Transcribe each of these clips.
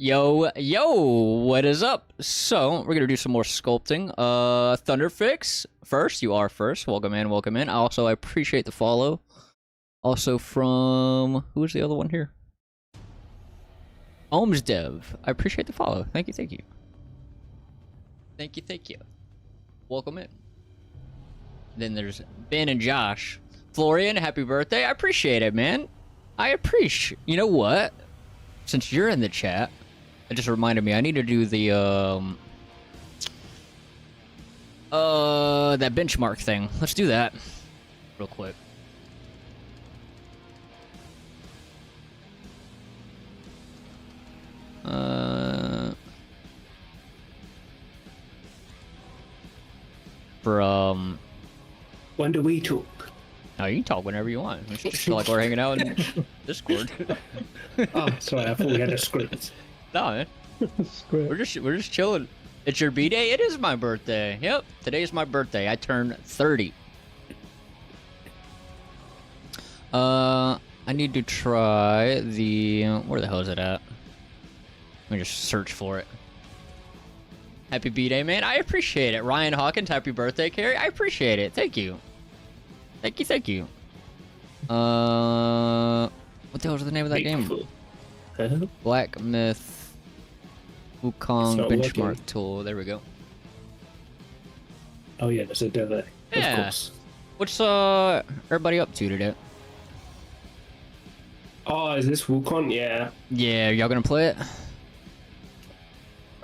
Yo, what is up? So, we're gonna do some more sculpting. Thunderfix, first, you are first. Welcome in, welcome in. Also, I appreciate the follow. Also from, who's the other one here? Ohms Dev, I appreciate the follow. Thank you, thank you. Thank you, thank you. Welcome in. Then there's Ben and Josh. Florian, happy birthday. I appreciate it, man. I appreciate, you know what? Since you're in the chat, it just reminded me I need to do the that benchmark thing. Let's do that real quick. When do we talk? No, you can talk whenever you want. It's just like we're hanging out in Discord. Oh, sorry, I thought we had a script. No, man. We're just chilling. It's your B-day? It is my birthday. Yep, today's my birthday. I turn 30. I need to try the... Where the hell is it at? Let me just search for it. Happy B-day, man. I appreciate it. Ryan Hawkins, happy birthday, Carrie. I appreciate it. Thank you. Thank you, thank you. What the hell was the name of that game? Black Myth Wukong benchmark tool. There we go. Oh yeah, there's a delay. Yeah. Of course. What's everybody up to today? Oh, is this Wukong? Yeah. Yeah, y'all gonna play it?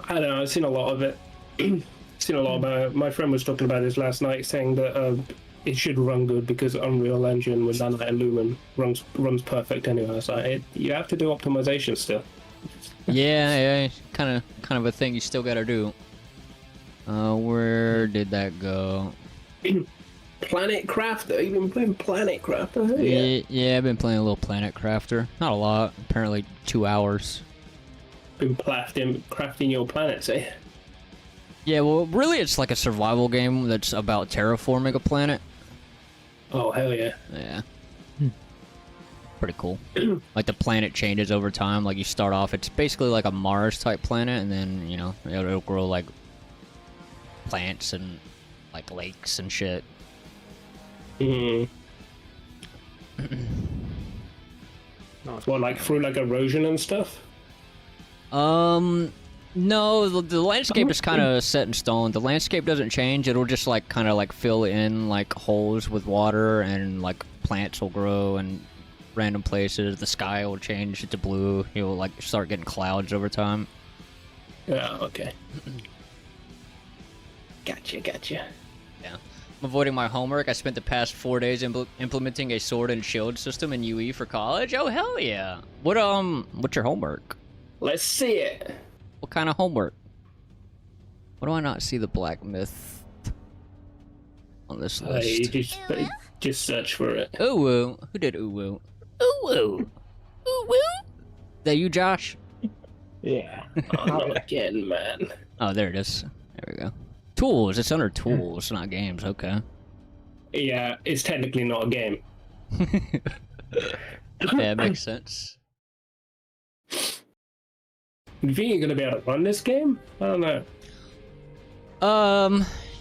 I don't know. I've seen a lot of it. Seen a lot about it. My friend was talking about this last night, saying that it should run good because Unreal Engine with Nanite and Lumen runs perfect anyway. So you have to do optimization still. Yeah, kind of a thing you still gotta do. Where did that go? Planet Crafter. You've been playing Planet Crafter, haven't you? Yeah, I've been playing a little Planet Crafter. Not a lot. Apparently 2 hours. Been crafting your planets, eh? Yeah, well, really, it's like a survival game that's about terraforming a planet. Oh, hell yeah. Yeah. Pretty cool. Like, the planet changes over time. Like, you start off, it's basically like a Mars-type planet, and then, you know, it'll grow, like, plants and, like, lakes and shit. Mm. Well, like, through, like, erosion and stuff? No, the landscape is kind of set in stone. The landscape doesn't change. It'll just like kind of like fill in like holes with water, and like plants will grow in random places. The sky will change to blue. You'll like start getting clouds over time. Yeah, okay. Gotcha. Yeah. I'm avoiding my homework. I spent the past 4 days implementing a sword and shield system in UE for college. Oh hell yeah! What's your homework? Let's see it. What kind of homework? Why do I not see the Black Myth on this list? Just search for it. Ooh woo. Who did ooh woo? Ooh woo. Ooh woo. That you, Josh? Yeah. Not again, man. Oh, there it is. There we go. Tools. It's under tools, not games. Okay. Yeah, it's technically not a game. Yeah, it makes sense. You think you're gonna be able to run this game? I don't know.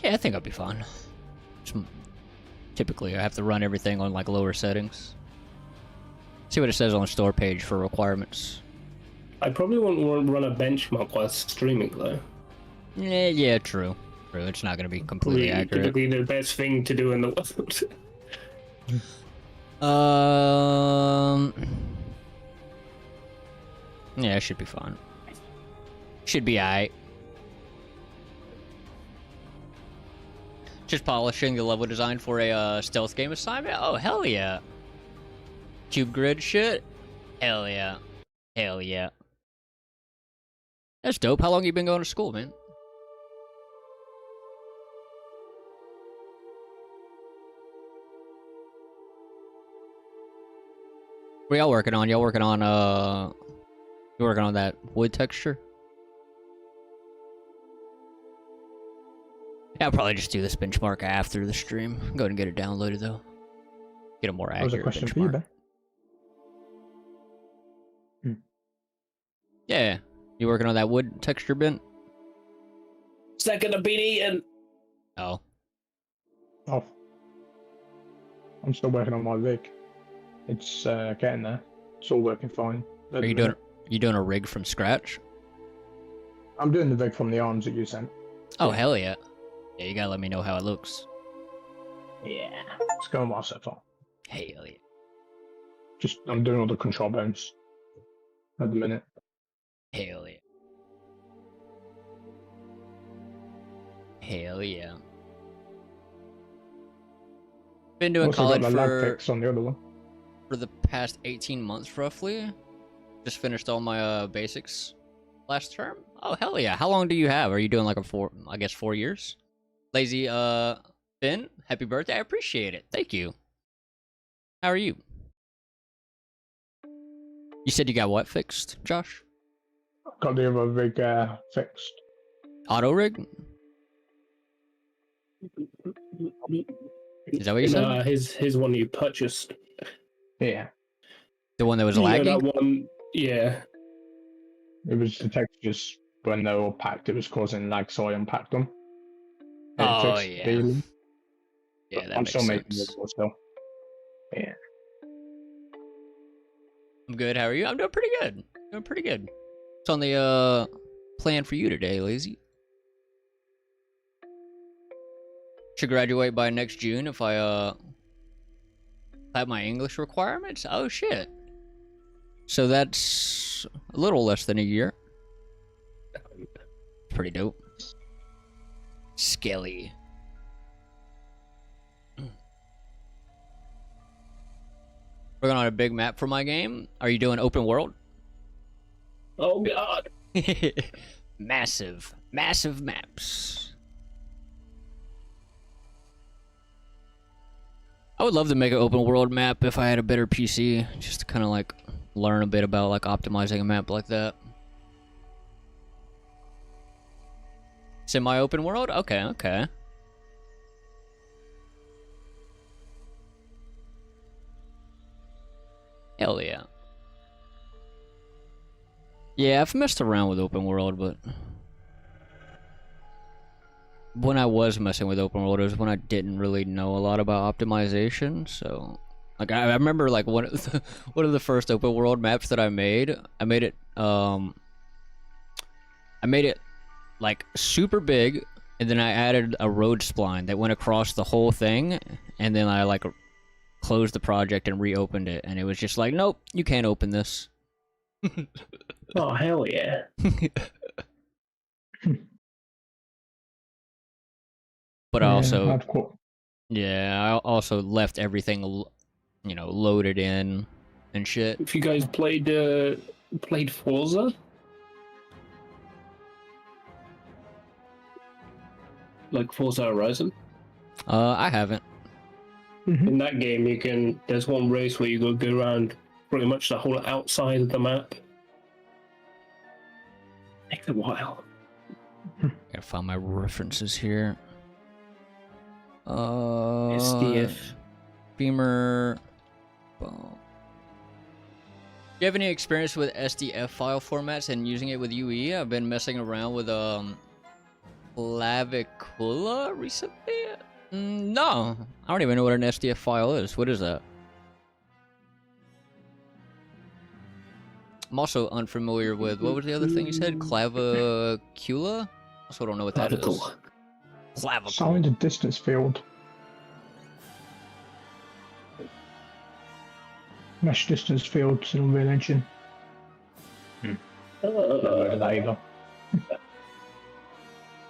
Yeah, I think I'll be fine. Typically, I have to run everything on like lower settings. See what it says on the store page for requirements. I probably won't run a benchmark while streaming though. Yeah, true. It's not gonna be completely accurate. Typically, the best thing to do in the world. Yeah, it should be fine. Should be alright. Just polishing the level design for a stealth game assignment? Oh, hell yeah. Cube grid shit? Hell yeah. Hell yeah. That's dope. How long you been going to school, man? What are y'all working on? Y'all working on, you working on that wood texture? Yeah, I'll probably just do this benchmark after the stream. Go ahead and get it downloaded, though. Get a more accurate benchmark. That was a question for you, Ben. Yeah. You working on that wood texture bent? Second have been eaten. Oh. Oh. I'm still working on my rig. It's getting there. It's all working fine. Are you doing a rig from scratch? I'm doing the rig from the arms that you sent. Oh, hell yeah. Yeah, you gotta let me know how it looks. Yeah. It's going well so far. Hell yeah. Just, I'm doing all the control bones at the minute. Hell yeah. Hell yeah. Been doing Also college got the lag fix on the other one. for the past 18 months, roughly. Just finished all my basics last term. Oh, hell yeah. How long do you have? Are you doing like a 4 years? Lazy, Ben, happy birthday. I appreciate it. Thank you. How are you? You said you got what fixed, Josh? Got the other rig fixed. Auto rig? Is that what you said? No, his one you purchased. Yeah. The one that was Yeah, lagging? that one. Yeah. It was the textures when they were all packed, it was causing lag, so I unpacked them. Oh, fixed yeah. the- Yeah, but that I'm makes still making sense. it still. Yeah. I'm good. How are you? I'm doing pretty good. Doing pretty good. What's on the plan for you today, Lazy? Should graduate by next June if I have my English requirements. Oh shit. So that's a little less than a year. Pretty dope. Skelly. Working on a big map for my game. Are you doing open world? Oh god. Massive maps. I would love to make an open world map if I had a better PC, just to kind of like learn a bit about like optimizing a map like that. Semi-open world? Okay. Hell yeah. Yeah, I've messed around with open world, but when I was messing with open world, it was when I didn't really know a lot about optimization. So, like, I remember like one of the first open world maps that I made it like super big, and then I added a road spline that went across the whole thing, and then I like closed the project and reopened it, and it was just like, nope, you can't open this. Oh hell yeah. But I also, Hardcore. yeah, I also left everything, loaded in and shit. If you guys played Forza, like Forza Horizon, I haven't. in that game there's one race where you go around pretty much the whole outside of the map. Takes a while. Gotta find my references here. SDF. Beamer. Boom. Do you have any experience with SDF file formats and using it with UE? I've been messing around with Clavicula recently. No, I don't even know what an SDF file is. What is that? I'm also unfamiliar with, what was the other thing you said? Clavicula? Also don't know what that is. Clavicle. Signed a distance field. Mesh distance fields in Unreal Engine. Either.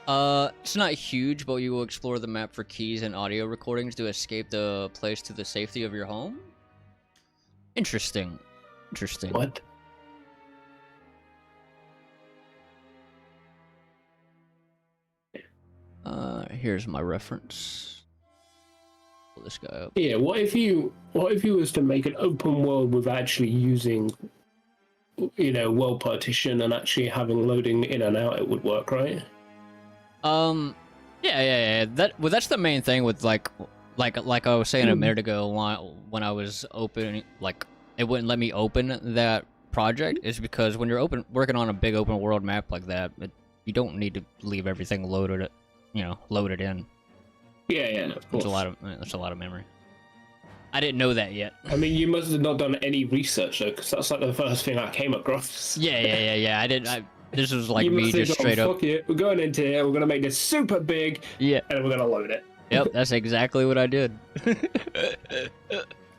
It's not huge, but you will explore the map for keys and audio recordings to escape the place to the safety of your home. Interesting. What? Here's my reference. Pull this guy up. Yeah, what if you was to make an open world with actually using, world partition and actually having loading in and out, it would work, right? Yeah. That's the main thing with like I was saying a minute ago when I was opening, like it wouldn't let me open that project is because when you're working on a big open world map like that, you don't need to leave everything loaded, loaded in. Yeah, of course. That's a lot of memory. I didn't know that yet. I mean, you must have not done any research though, because that's like the first thing I came across. Yeah. I didn't. This was like you me just straight up. Fuck it, we're going into here. We're gonna make this super big. Yeah. And we're gonna load it. Yep, that's exactly what I did.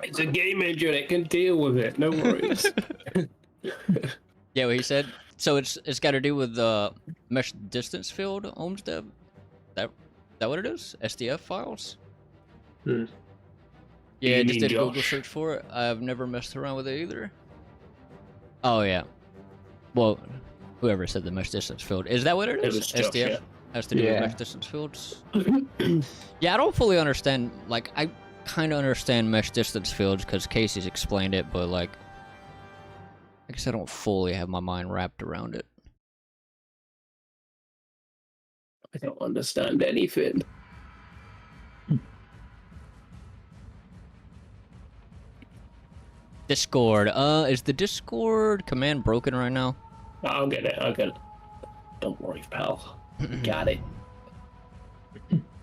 It's a game engine. It can deal with it. No worries. Yeah, what he said. So it's got to do with the mesh distance field, Ohmsdeb. That what it is? SDF files. Yeah, I just did a Google search for it. I've never messed around with it either. Oh yeah. Well, whoever said the mesh distance field, is that what it is? It was Josh, SDF yeah. has to do with mesh distance fields. Yeah, I don't fully understand. Like, I kind of understand mesh distance fields because Casey's explained it, but like, I guess I don't fully have my mind wrapped around it. I don't understand anything. Discord. Is the Discord command broken right now? I'll get it. Don't worry, pal. Got it.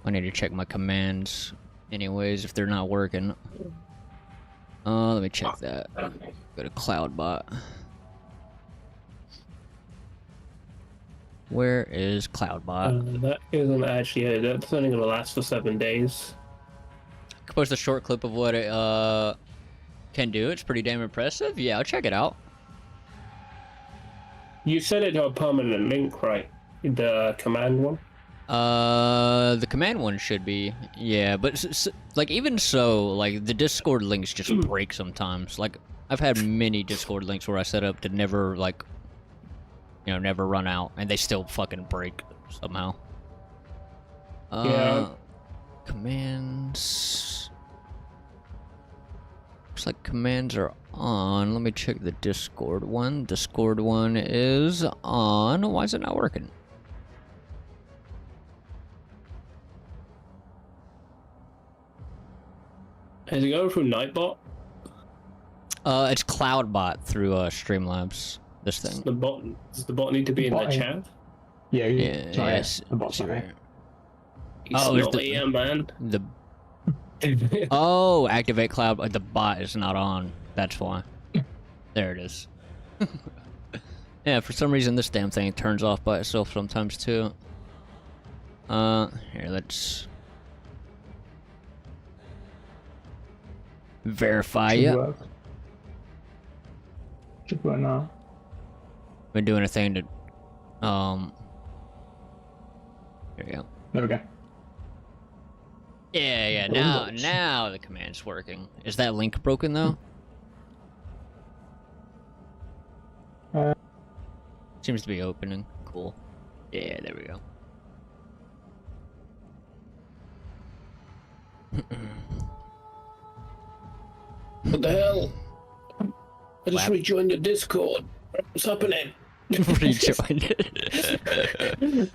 I need to check my commands anyways if they're not working. Let me check that. Go to CloudBot. Where is CloudBot? That isn't actually. That's only gonna last for 7 days. I can post a short clip of what it can do. It's pretty damn impressive. Yeah, I'll check it out. You set it to a permanent link, right? The command one. The command one should be, yeah, but like even so, like the Discord links just break sometimes. Like I've had many Discord links where I set up to never like, never run out, and they still fucking break somehow. Yeah. Commands. Looks like commands are on. Let me check the Discord one. Discord one is on. Why is it not working? Is it going through Nightbot? It's CloudBot through Streamlabs. This thing. Does the bot need to be in the chat? Yeah, yes. The bot's right. He's not here, man. Oh, activate cloud. The bot is not on. That's why. There it is. Yeah, for some reason this damn thing turns off by itself sometimes too. Here, let's verify it. Should work now. Been doing a thing to, There we go. There we go. Yeah. Now the command's working. Is that link broken though? Seems to be opening. Cool. Yeah, there we go. What the hell? I just rejoined your Discord. What's happening? Rejoined it.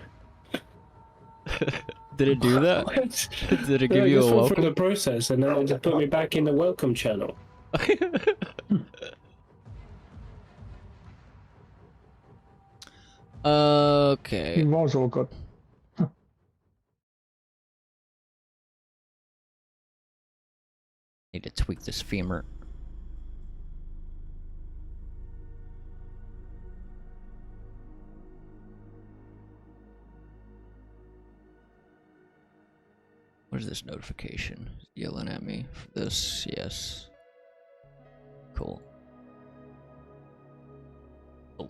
Did it do that? Did it give you a welcome? Through the process, and then it just put me back in the welcome channel. Okay. It was all good. Need to tweak this femur. What is this notification? It's yelling at me for this. Yes. Cool. Oh.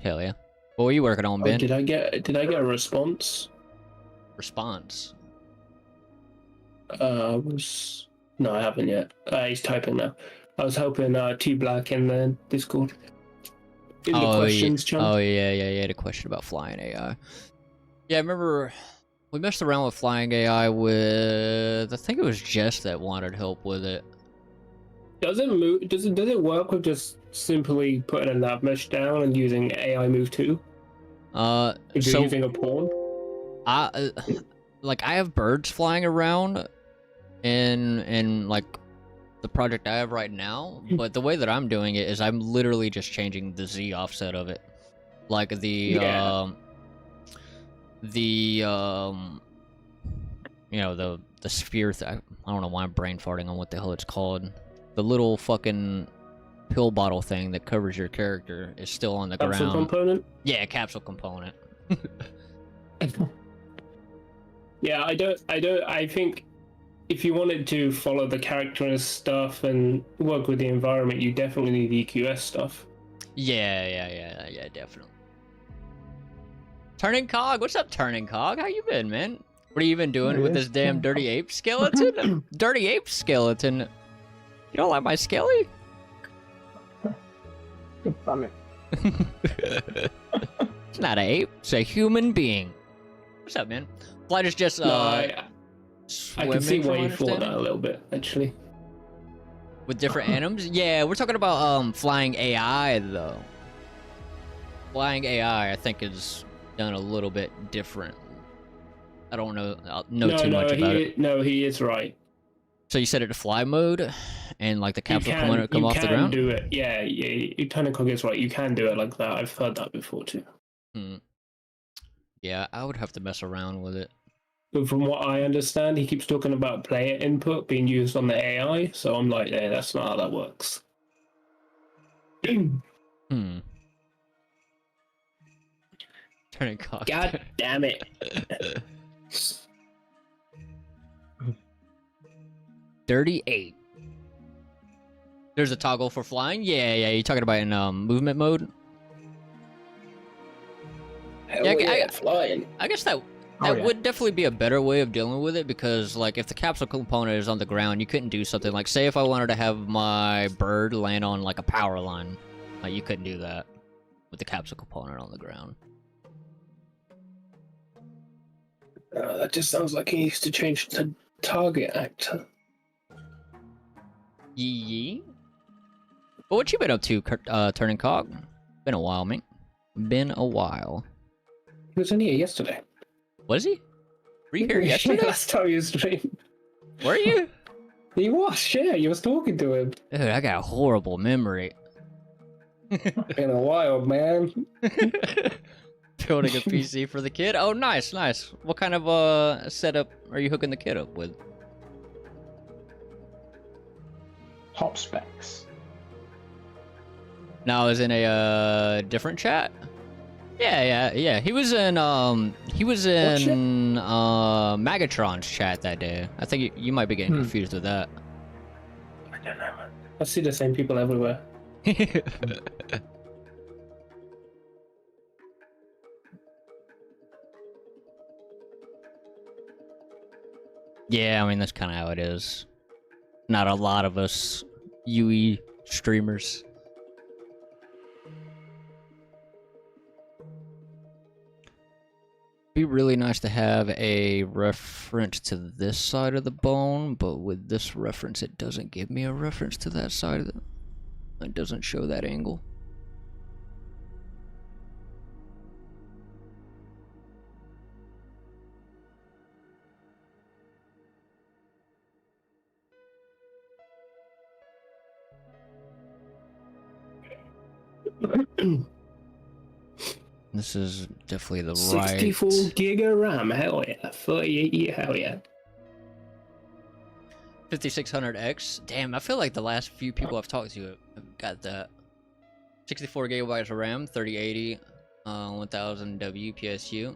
Hell yeah. What were you working on, Ben? Did I get a response? Response. No, I haven't yet. He's typing now. I was helping T Black in the Discord. In the questions channel. Oh yeah. You had a question about flying AI. Yeah, I remember we messed around with flying AI with, I think it was Jess that wanted help with it. Does it work with just simply putting a nav mesh down and using AI move 2? If you're using a pawn? I have birds flying around in like the project I have right now, but the way that I'm doing it is I'm literally just changing the Z offset of it. Like the you know, the sphere I don't know why I'm brain farting on what the hell it's called. The little fucking pill bottle thing that covers your character is still on the Capsule ground. component? Yeah, capsule component. Yeah, I think if you wanted to follow the character and stuff and work with the environment, you definitely need EQS stuff. Yeah, definitely. Turning Cog, what's up, Turning Cog? How you been, man? What are you even doing with this damn dirty ape skeleton? Dirty ape skeleton. You don't like my skelly? God damn it. It's not an ape, it's a human being. What's up, man? Flight is just No, I can see swimming, from why my you thought that understanding? a little bit, actually. With different animals? Yeah, we're talking about flying AI though. Flying AI, I think, is done a little bit different. I don't know too much about it. No, he is right. So you set it to fly mode, and like the capsule component come off the You ground. can do it. Yeah, Turncock is right. You can do it like that. I've heard that before too. Yeah, I would have to mess around with it. But from what I understand, he keeps talking about player input being used on the AI. So I'm like, yeah, that's not how that works. Turning cock. God damn it. Dirty 8. There's a toggle for flying? Yeah, you're talking about in movement mode? Hell Yeah, yeah, flying. I guess that Oh, yeah. would definitely be a better way of dealing with it, because like if the capsule component is on the ground, you couldn't do something like, say if I wanted to have my bird land on like a power line, like you couldn't do that with the capsule component on the ground. That just sounds like he needs to change the target actor. Yee. But what you been up to, Turning Cog? Been a while, mate. Been a while. He was in here yesterday. Was he? Were you here yesterday? Last time you streamed. Were you? He was, yeah. You was talking to him. Dude, I got a horrible memory. Been a while, man. Building a PC for the kid? Oh, nice. What kind of setup are you hooking the kid up with? Top specs. Now, is in a different chat? Yeah. He was in Megatron's chat that day. I think you might be getting confused with that. I don't know, man. I see the same people everywhere. Yeah, I mean that's kind of how it is. Not a lot of us UE streamers. Be really nice to have a reference to this side of the bone, but with this reference it doesn't give me a reference to that side of the... It doesn't show that angle. This is definitely the 64 right... gig of RAM, hell yeah. 38, hell yeah. 5600X? Damn, I feel like the last few people I've talked to have got that. 64 gigabytes of RAM, 3080, 1000 WPSU,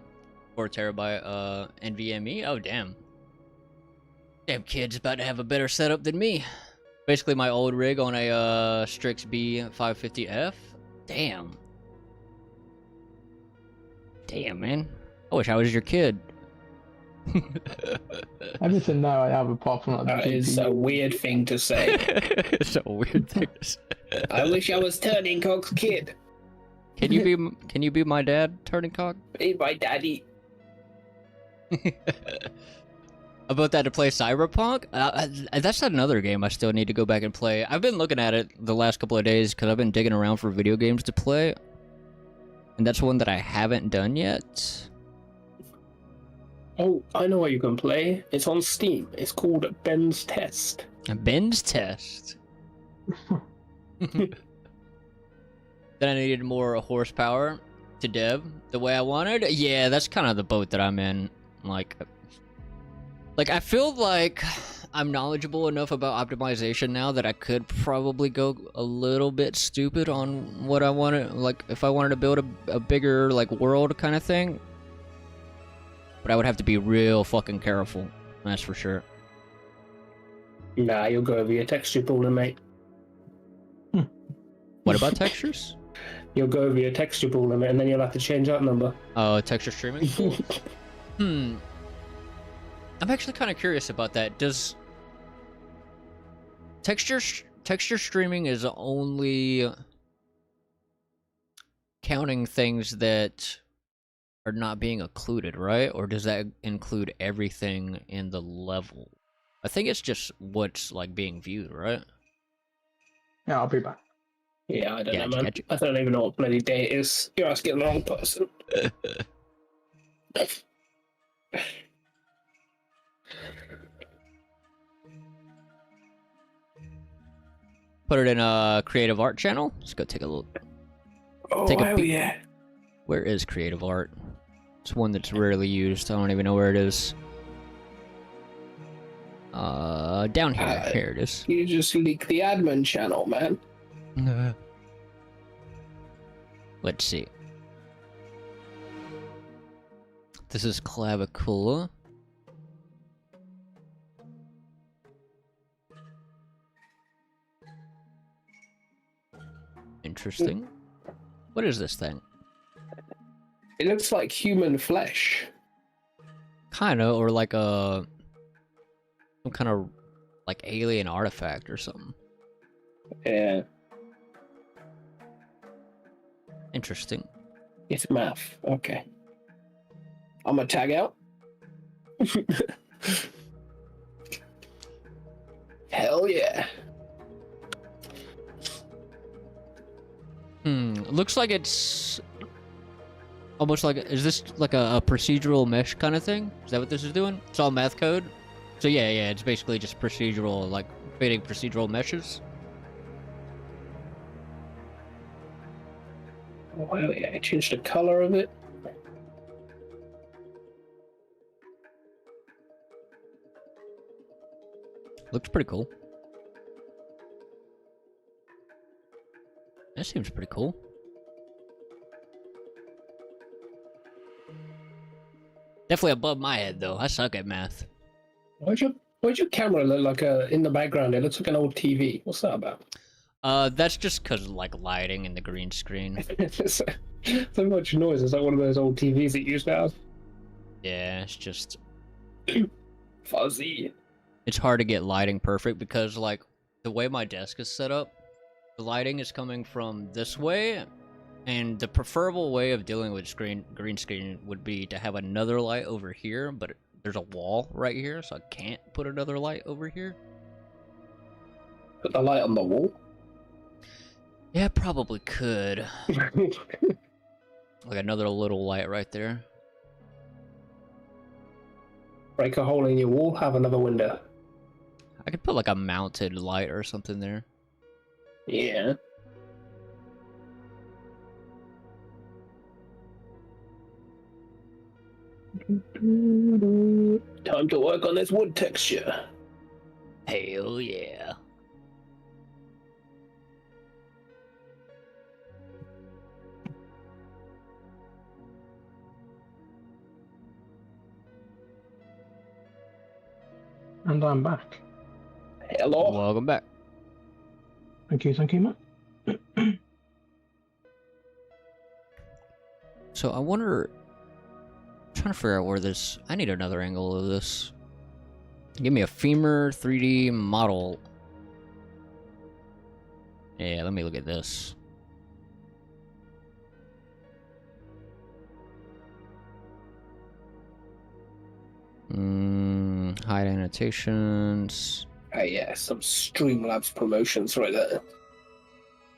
4 terabyte NVMe. Oh, damn. Damn kid's about to have a better setup than me. Basically my old rig on a Strix B550F. Damn. Damn, man. I wish I was your kid. Everything now I have apart from like That is a weird thing to say. It's a weird thing to say. I wish I was Turning Cock's kid. Can you be my dad, Turning Cock? Be my daddy. About that to play Cyberpunk? That's another game I still need to go back and play. I've been looking at it the last couple of days because I've been digging around for video games to play. And that's one that I haven't done yet. Oh, I know what you can play. It's on Steam. It's called Ben's Test. Ben's test. Then I needed more horsepower to dev the way I wanted. Yeah, that's kind of the boat that I'm in. Like I feel like I'm knowledgeable enough about optimization now that I could probably go a little bit stupid on what I wanted. Like if I wanted to build a bigger like world kind of thing. But I would have to be real fucking careful. That's for sure. Nah, you'll go over your texture pooler, mate. What about textures? You'll go over your texture pooler, mate, and then you'll have to change that number. Oh, texture streaming? Cool. I'm actually kind of curious about that. Does texture streaming is only counting things that are not being occluded, right? Or does that include everything in the level? I think it's just what's like being viewed, right? Yeah, I'll be back. Yeah, I don't know, Gotcha, man. gotcha. I don't even know what bloody day it is. You're asking the wrong person. Put it in a creative art channel. Let's go take a look. Oh, Take a hell peek. yeah. Where is creative art? It's one that's rarely used. I don't even know where it is. Down here. Here it is. You just leaked the admin channel, man. Let's see. This is Clavicula. Interesting. What is this thing? It looks like human flesh. Kinda, or like some kind of like alien artifact or something. Yeah. Interesting. It's math. Okay. I'm gonna tag out. Hell yeah. Looks like it's almost like, is this like a procedural mesh kind of thing? Is that what this is doing? It's all math code? So yeah, it's basically just procedural, like creating procedural meshes. Oh, yeah, I changed the color of it. Looks pretty cool. That seems pretty cool. Definitely above my head though. I suck at math. Why'd your camera look like in the background? It looks like an old TV. What's that about? That's just because of like lighting and the green screen. So much noise. It's like one of those old TVs that you used to have. Yeah, it's just Fuzzy. it's hard to get lighting perfect because like the way my desk is set up, the lighting is coming from this way, and the preferable way of dealing with green screen would be to have another light over here, but there's a wall right here, so I can't put another light over here. Put the light on the wall. Yeah, probably could. Like another little light right there. Break a hole in your wall, have another window. I could put like a mounted light or something there. Yeah. Time to work on this wood texture. Hell yeah. And I'm back. Hello. Welcome back. Thank you, Matt. So I wonder, I'm trying to figure out where this, I need another angle of this. Give me a femur 3D model. Yeah, let me look at this. Hide annotations. Oh yeah, some Streamlabs promotions right there.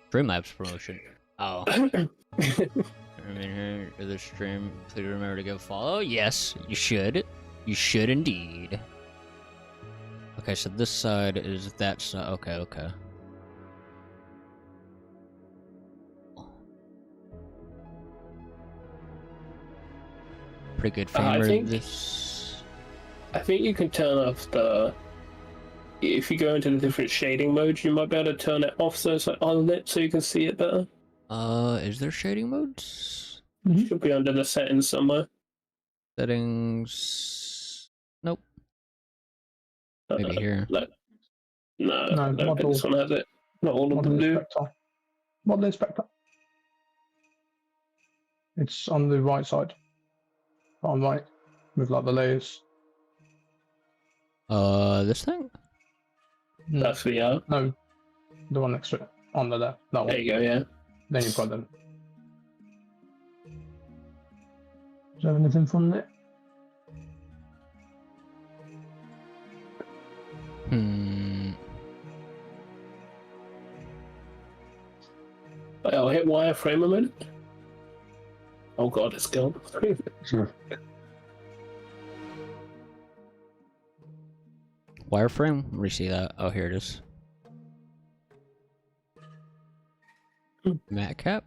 Streamlabs promotion. Oh. I'm in here to the stream. Please remember to go follow. Yes, you should. You should indeed. Okay, so this side is that side. Okay, okay. Pretty good I femur. think- This. I think you can turn off the. If you go into the different shading modes, you might be able to turn it off so it's like unlit so you can see it better. Is there shading modes? Should be under the settings somewhere. Settings. Nope. Maybe here. No, No, I don't think this one has it. Not all of Model them do. inspector. Model inspector. It's on the right side. On right, with like the layers. This thing? That's VR. No, the one next to it. On the left. That one. There you go, yeah. Then you've got them. Is there anything from it? I'll hit wireframe a minute. Oh god, it's gone. Wireframe? Where do you see that? Oh, here it is. Matte cap?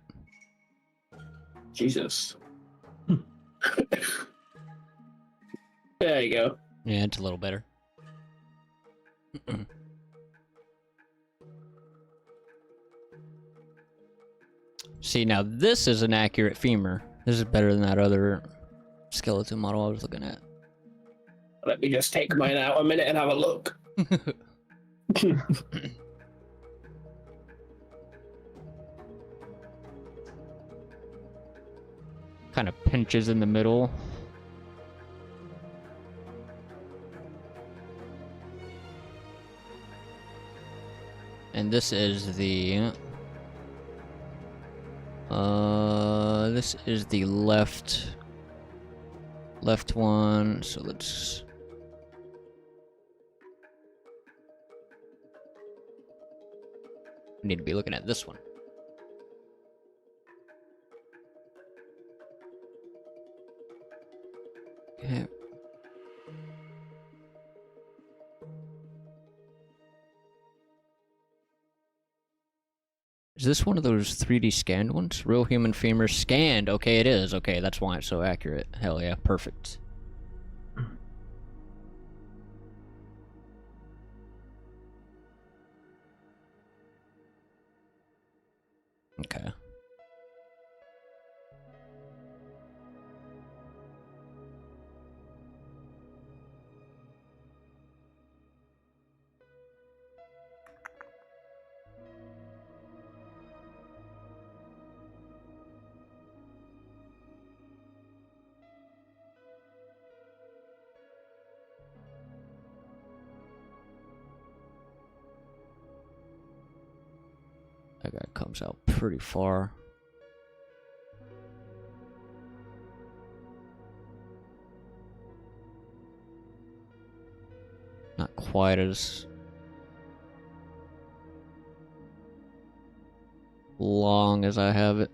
Jesus. There you go. Yeah, it's a little better. See, now this is an accurate femur. This is better than that other skeleton model I was looking at. Let me just take mine out a minute and have a look. Kind of pinches in the middle. And this is the left one, so let's need to be looking at this one. Okay. Is this one of those 3D scanned ones? Real human femur scanned. Okay, it is. Okay, that's why it's so accurate. Hell yeah, perfect. Okay. That guy comes out pretty far. Not quite as long as I have it.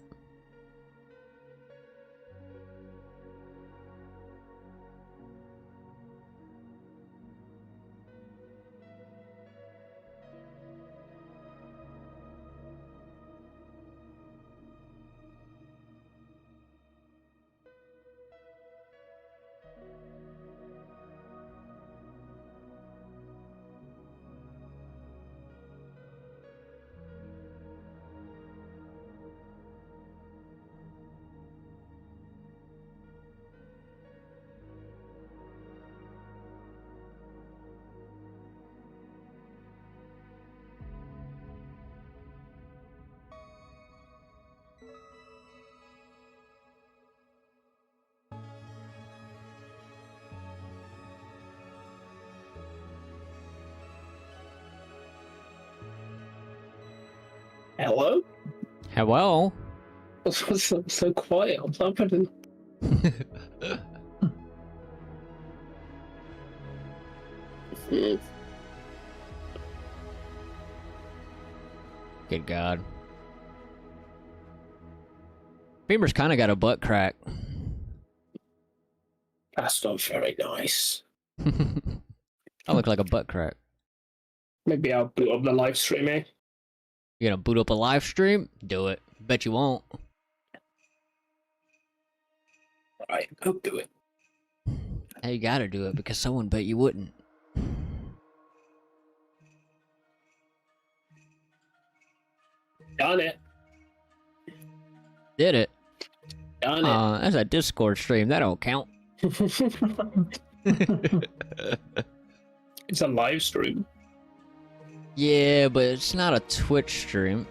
Hello? Hello? What's so quiet? What's happening? Good God. Femur's kind of got a butt crack. That's not very nice. I look like a butt crack. Maybe I'll boot up the live stream, eh? You gonna boot up a live stream? Do it. Bet you won't. Alright, I'll do it. Hey, you gotta do it because someone bet you wouldn't. Done it. Did it? Done it. That's a Discord stream. That don't count. It's a live stream. Yeah, but it's not a Twitch stream.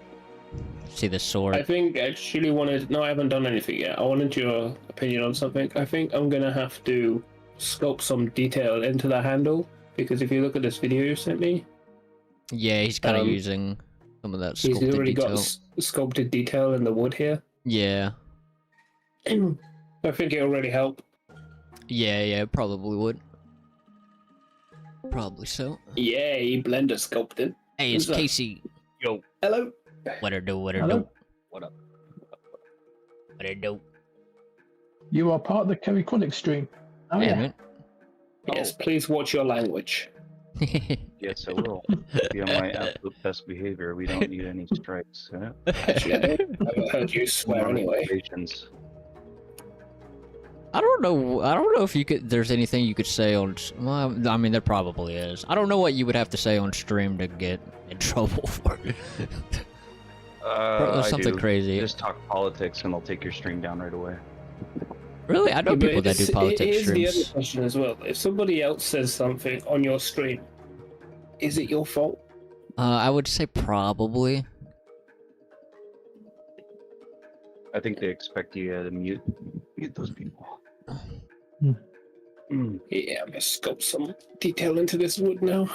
See the sword. I think I actually wanted. No, I haven't done anything yet. I wanted your opinion on something. I think I'm gonna have to sculpt some detail into the handle because if you look at this video you sent me, Yeah, he's kind of using some of that he's sculpted already detail. got sculpted detail in the wood here. Yeah. I think it'll really help. Yeah, it probably would. Probably so. Yay, Blender sculpted. Hey, it's Who's that? Casey. Yo, Hello. What it do? What it Hello? do? what up? What it do? You are part of the Kerry Chronic stream. Oh, Hey, yeah. man. Yes, please watch your language. Yes, I will. Be on my absolute best behavior. We don't need any strikes. Huh? Actually, I haven't heard you swear anyway. Patience. I don't know if you could. There's anything you could say on. Well, I mean, there probably is. I don't know what you would have to say on stream to get in trouble for it. I Something do. crazy. Just talk politics and they'll take your stream down right away. Really, I know Yeah, but people that do politics here's the other streams. question as well. If somebody else says something on your stream, is it your fault? I would say probably. I think they expect you to mute those people. Mm. Yeah, I'm gonna sculpt some detail into this wood now.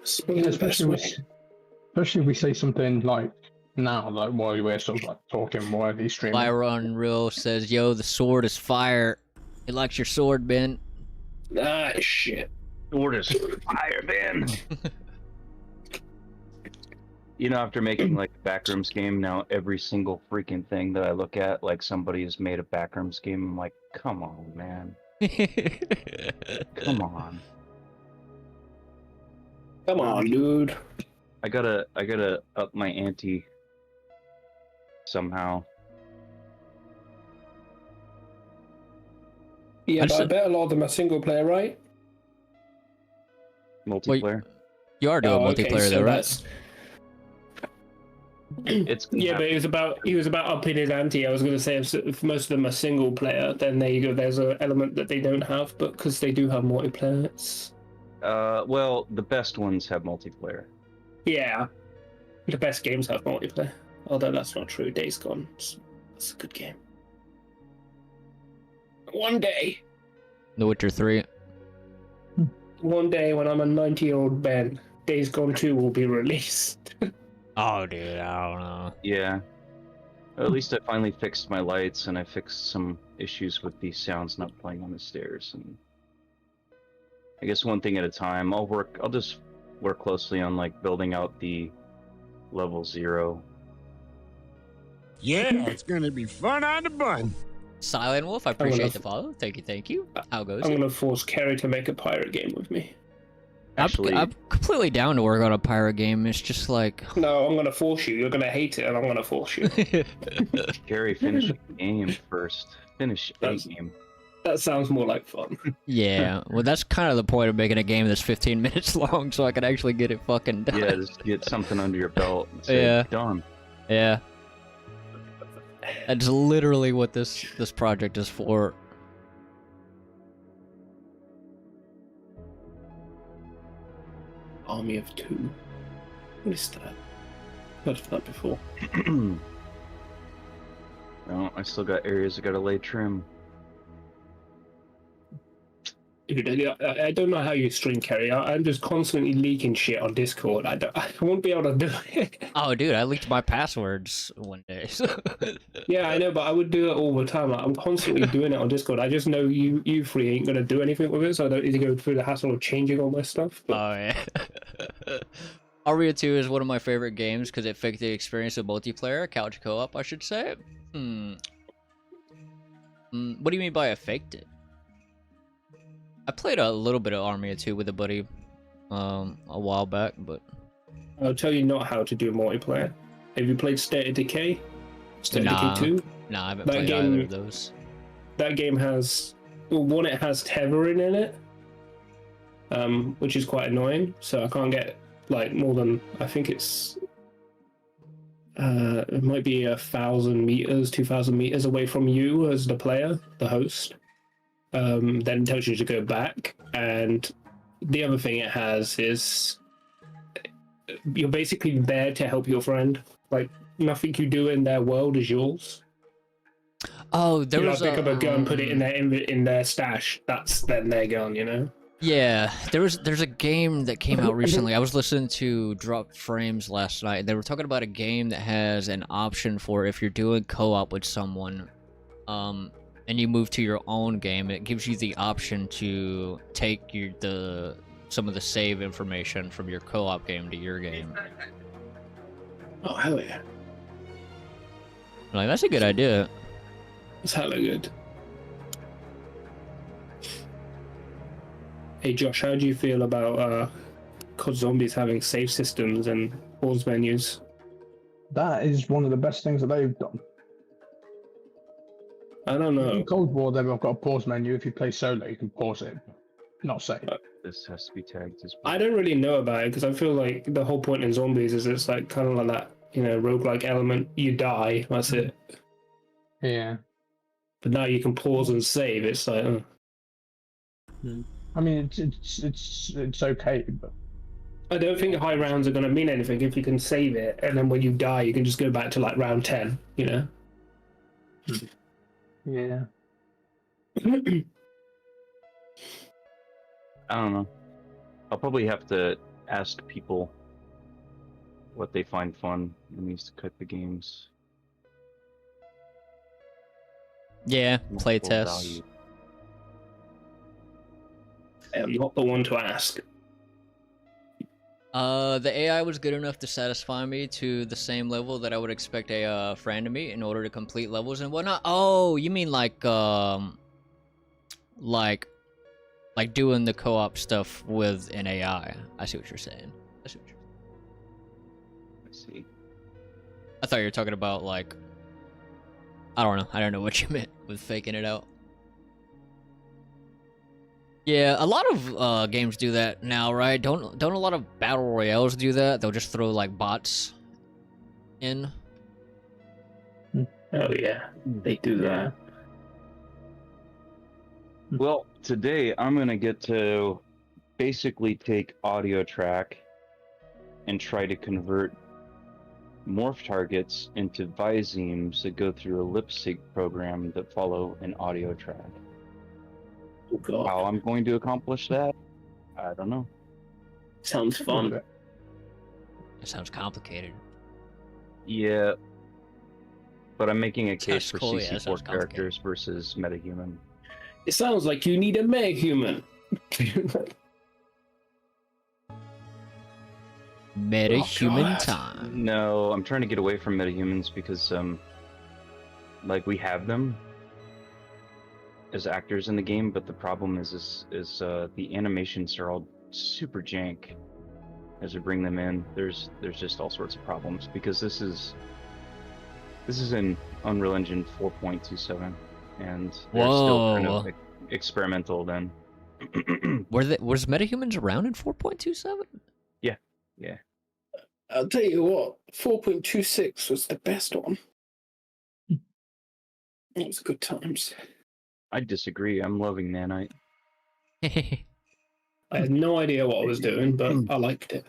Spelling the best Especially, way. especially if we say something like now, like while we're sort of like talking while he's streaming. Byron Real says, "Yo, the sword is fire. He likes your sword, Ben." Ah, shit. Sword is fire, man. You know, after making like a backrooms game, now every single freaking thing that I look at, like somebody has made a backrooms game. I'm like, come on, man. Come on. Come on, dude. I gotta up my ante somehow. Yeah, I but I just- bet a lot of them are single player, right? Multiplayer. You are doing okay, multiplayer so though, right? that's- It's Yeah, but he was about upping his ante. I was going to say if most of them are single player, then there you go. There's an element that they don't have, but because they do have multiplayer, it's well, the best ones have multiplayer. yeah. The best games have multiplayer, although that's not true. Days Gone, that's a good game. One day, The Witcher 3. when I'm a 90-year-old Ben, Days Gone 2 will be released. Oh, dude, I don't know. Yeah. At least I finally fixed my lights and I fixed some issues with the sounds not playing on the stairs. And I guess one thing at a time. I'll just work closely on like building out the level 0. Yeah, it's gonna be fun on the bun. Silent Wolf, I gonna- appreciate the follow. Thank you. How goes I'm it? going to force Kerry to make a pirate game with me. Actually, I'm completely down to work on a pirate game. It's just like. No, I'm going to force you. You're going to hate it, and I'm going to force you. Gary, finish the game first. Finish a That's- game. That sounds more like fun. Yeah, well, that's kind of the point of making a game that's 15 minutes long, so I can actually get it fucking done. Yeah, just get something under your belt and say, Yeah. done. Yeah. That's literally what this project is for. Army of Two. What is that? Heard of that before. No, I still got areas I gotta lay trim. Dude, I don't know how you stream, Kerry. I'm just constantly leaking shit on Discord. I won't be able to do it. Oh, dude, I leaked my passwords one day. Yeah, I know, but I would do it all the time. Like, I'm constantly doing it on Discord. I just know you three ain't gonna do anything with it, so I don't need to go through the hassle of changing all my stuff. But Oh, yeah. Aria 2 is one of my favorite games because it faked the experience of multiplayer, couch co-op, I should say. What do you mean by it faked it? I played a little bit of Army 2 with a buddy a while back, but I'll tell you not how to do multiplayer. Have you played State of Decay? State of Decay 2? nah, I haven't That played game- either of those. That game has, well, one, it has tethering in it, which is quite annoying. So I can't get like more than, I think it's it might be 1,000 meters, 2,000 meters away from you as the player, the host. Then it tells you to go back. And the other thing it has is you're basically there to help your friend. Like nothing you do in their world is yours. Oh, there You was pick up a gun, put it in their stash. That's then their gun, you know. Yeah, there's a game that came out recently. I was listening to Drop Frames last night. They were talking about a game that has an option for if you're doing co-op with someone, and you move to your own game, it gives you the option to take some of the save information from your co-op game to your game. Oh hell yeah, Like, that's a good idea. that's hella good. Hey Josh, how do you feel about COD Zombies having save systems and pause menus? That is one of the best things that they've done. I don't know. In Cold War, they've got a pause menu. If you play solo, you can pause it, not save. This has to be tagged as. I don't really know about it because I feel like the whole point in Zombies is it's like kind of like that, you know, roguelike element. You die, that's it. Yeah. But now you can pause and save. It's like, I mean, it's okay, but I don't think high rounds are going to mean anything if you can save it, and then when you die, you can just go back to like round 10. You know. yeah. I don't know. I'll probably have to ask people what they find fun in these type of games. Yeah, play Multiple tests. value. I'm not the one to ask. The AI was good enough to satisfy me to the same level that I would expect a friend to meet in order to complete levels and whatnot. Oh, you mean like doing the co-op stuff with an AI. I see what you're saying. I see. I thought you were talking about like, I don't know what you meant with faking it out. Yeah, a lot of games do that now, right? Don't a lot of battle royales do that? They'll just throw like bots in. Oh yeah, they do that. Well, today I'm gonna get to basically take audio track and try to convert morph targets into visemes that go through a lip sync program that follow an audio track. Oh god, How I'm going to accomplish that, I don't know. sounds fun. That sounds complicated. Yeah, but I'm making a case Sounds for cool, yeah, that CC4 sounds characters versus metahuman. It sounds like you need a metahuman. Meta-human God. time. No, I'm trying to get away from metahumans because, like we have them as actors in the game, but the problem is the animations are all super jank as we bring them in. There's just all sorts of problems because this is in Unreal Engine 4.27, and they're still kind of experimental then. Was metahumans around in 4.27? Yeah. I'll tell you what, 4.26 was the best one. It was good times. I disagree. I'm loving Nanite. I had no idea what I was doing, but I liked it.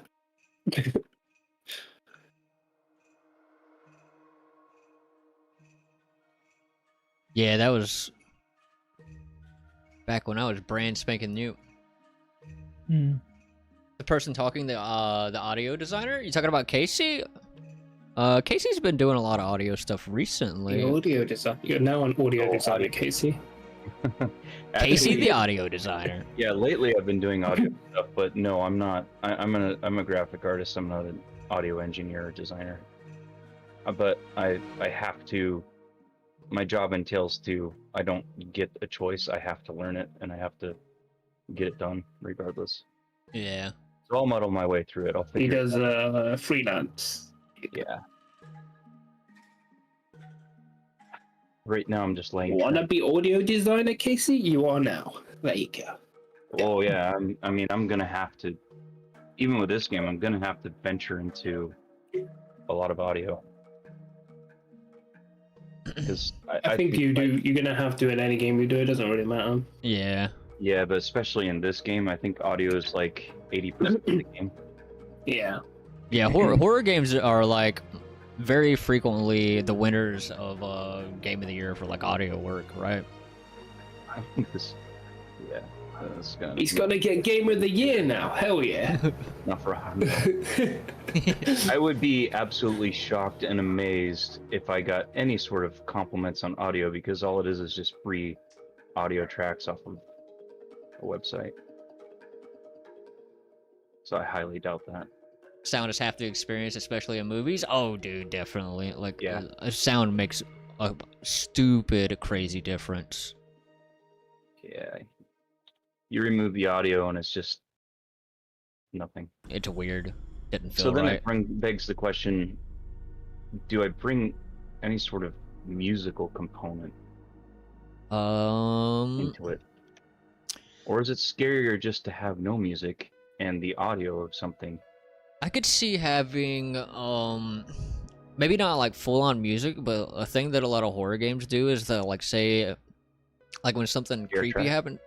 Yeah, that was back when I was brand spanking new. The person talking, the audio designer? You talking about Casey? Casey's been doing a lot of audio stuff recently. The audio design. You're now an audio designer, Casey. Casey, the audio designer. Yeah, lately I've been doing audio stuff, but no, I'm not. I'm a graphic artist. I'm not an audio engineer or designer. But I have to. My job entails to. I don't get a choice. I have to learn it, and I have to get it done regardless. Yeah. So I'll muddle my way through it. I'll He figure it does freelance. Yeah. Right now, I'm just laying. Wanna be audio designer, Casey? You are now. There you go. Oh yeah, I mean, I'm gonna have to. Even with this game, I'm gonna have to venture into a lot of audio. Because I think you do. You're gonna have to in any game you do. It doesn't really matter. Yeah. Yeah, but especially in this game, I think audio is like 80% of the game. Yeah. Yeah, horror games are like very frequently the winners of Game of the Year for like audio work, right? I think this. Yeah, that's gonna. He's gonna get Game of the Year now. Hell yeah. Not for a I would be absolutely shocked and amazed if I got any sort of compliments on audio, because all it is just free audio tracks off of a website. So I highly doubt that. Sound is half the experience, especially in movies. Oh, dude, definitely. Like, Yeah. a sound makes a stupid, crazy difference. Yeah. You remove the audio and it's just nothing. It's weird. Didn't feel So then right. it begs the question, do I bring any sort of musical component into it? Or is it scarier just to have no music and the audio of something? I could see having, maybe not like full-on music, but a thing that a lot of horror games do is that, like, say, like when something Scare creepy track? happened.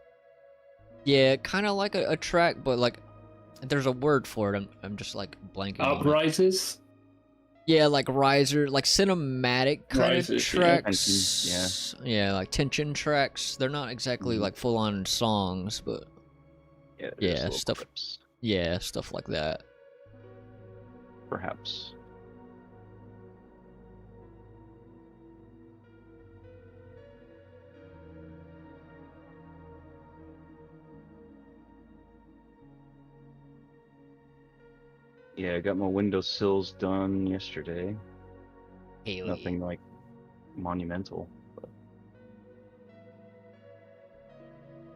Yeah, kind of like a track, but like, there's a word for it. I'm just like blanking on it. Uprises. Yeah, like riser, like cinematic kind of Risers, yeah. tracks. Yeah, like tension tracks. They're not exactly Mhm. like full-on songs, but Yeah, Yeah, just little stuff- clips, yeah, stuff like that. perhaps. Yeah, I got my windowsills done yesterday. Hell Nothing like monumental.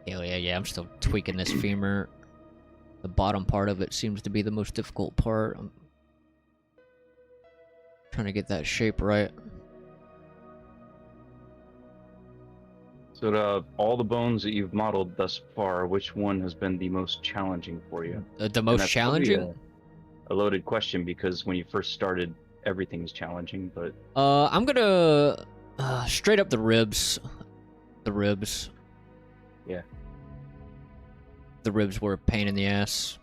Hell yeah, yeah. I'm still tweaking this femur. The bottom part of it seems to be the most difficult part. I'm trying to get that shape right. So, all the bones that you've modeled thus far, which one has been the most challenging for you? The And most that's probably challenging? a loaded question, because when you first started, everything is challenging, but I'm gonna straight up the ribs. The ribs. Yeah. The ribs were a pain in the ass.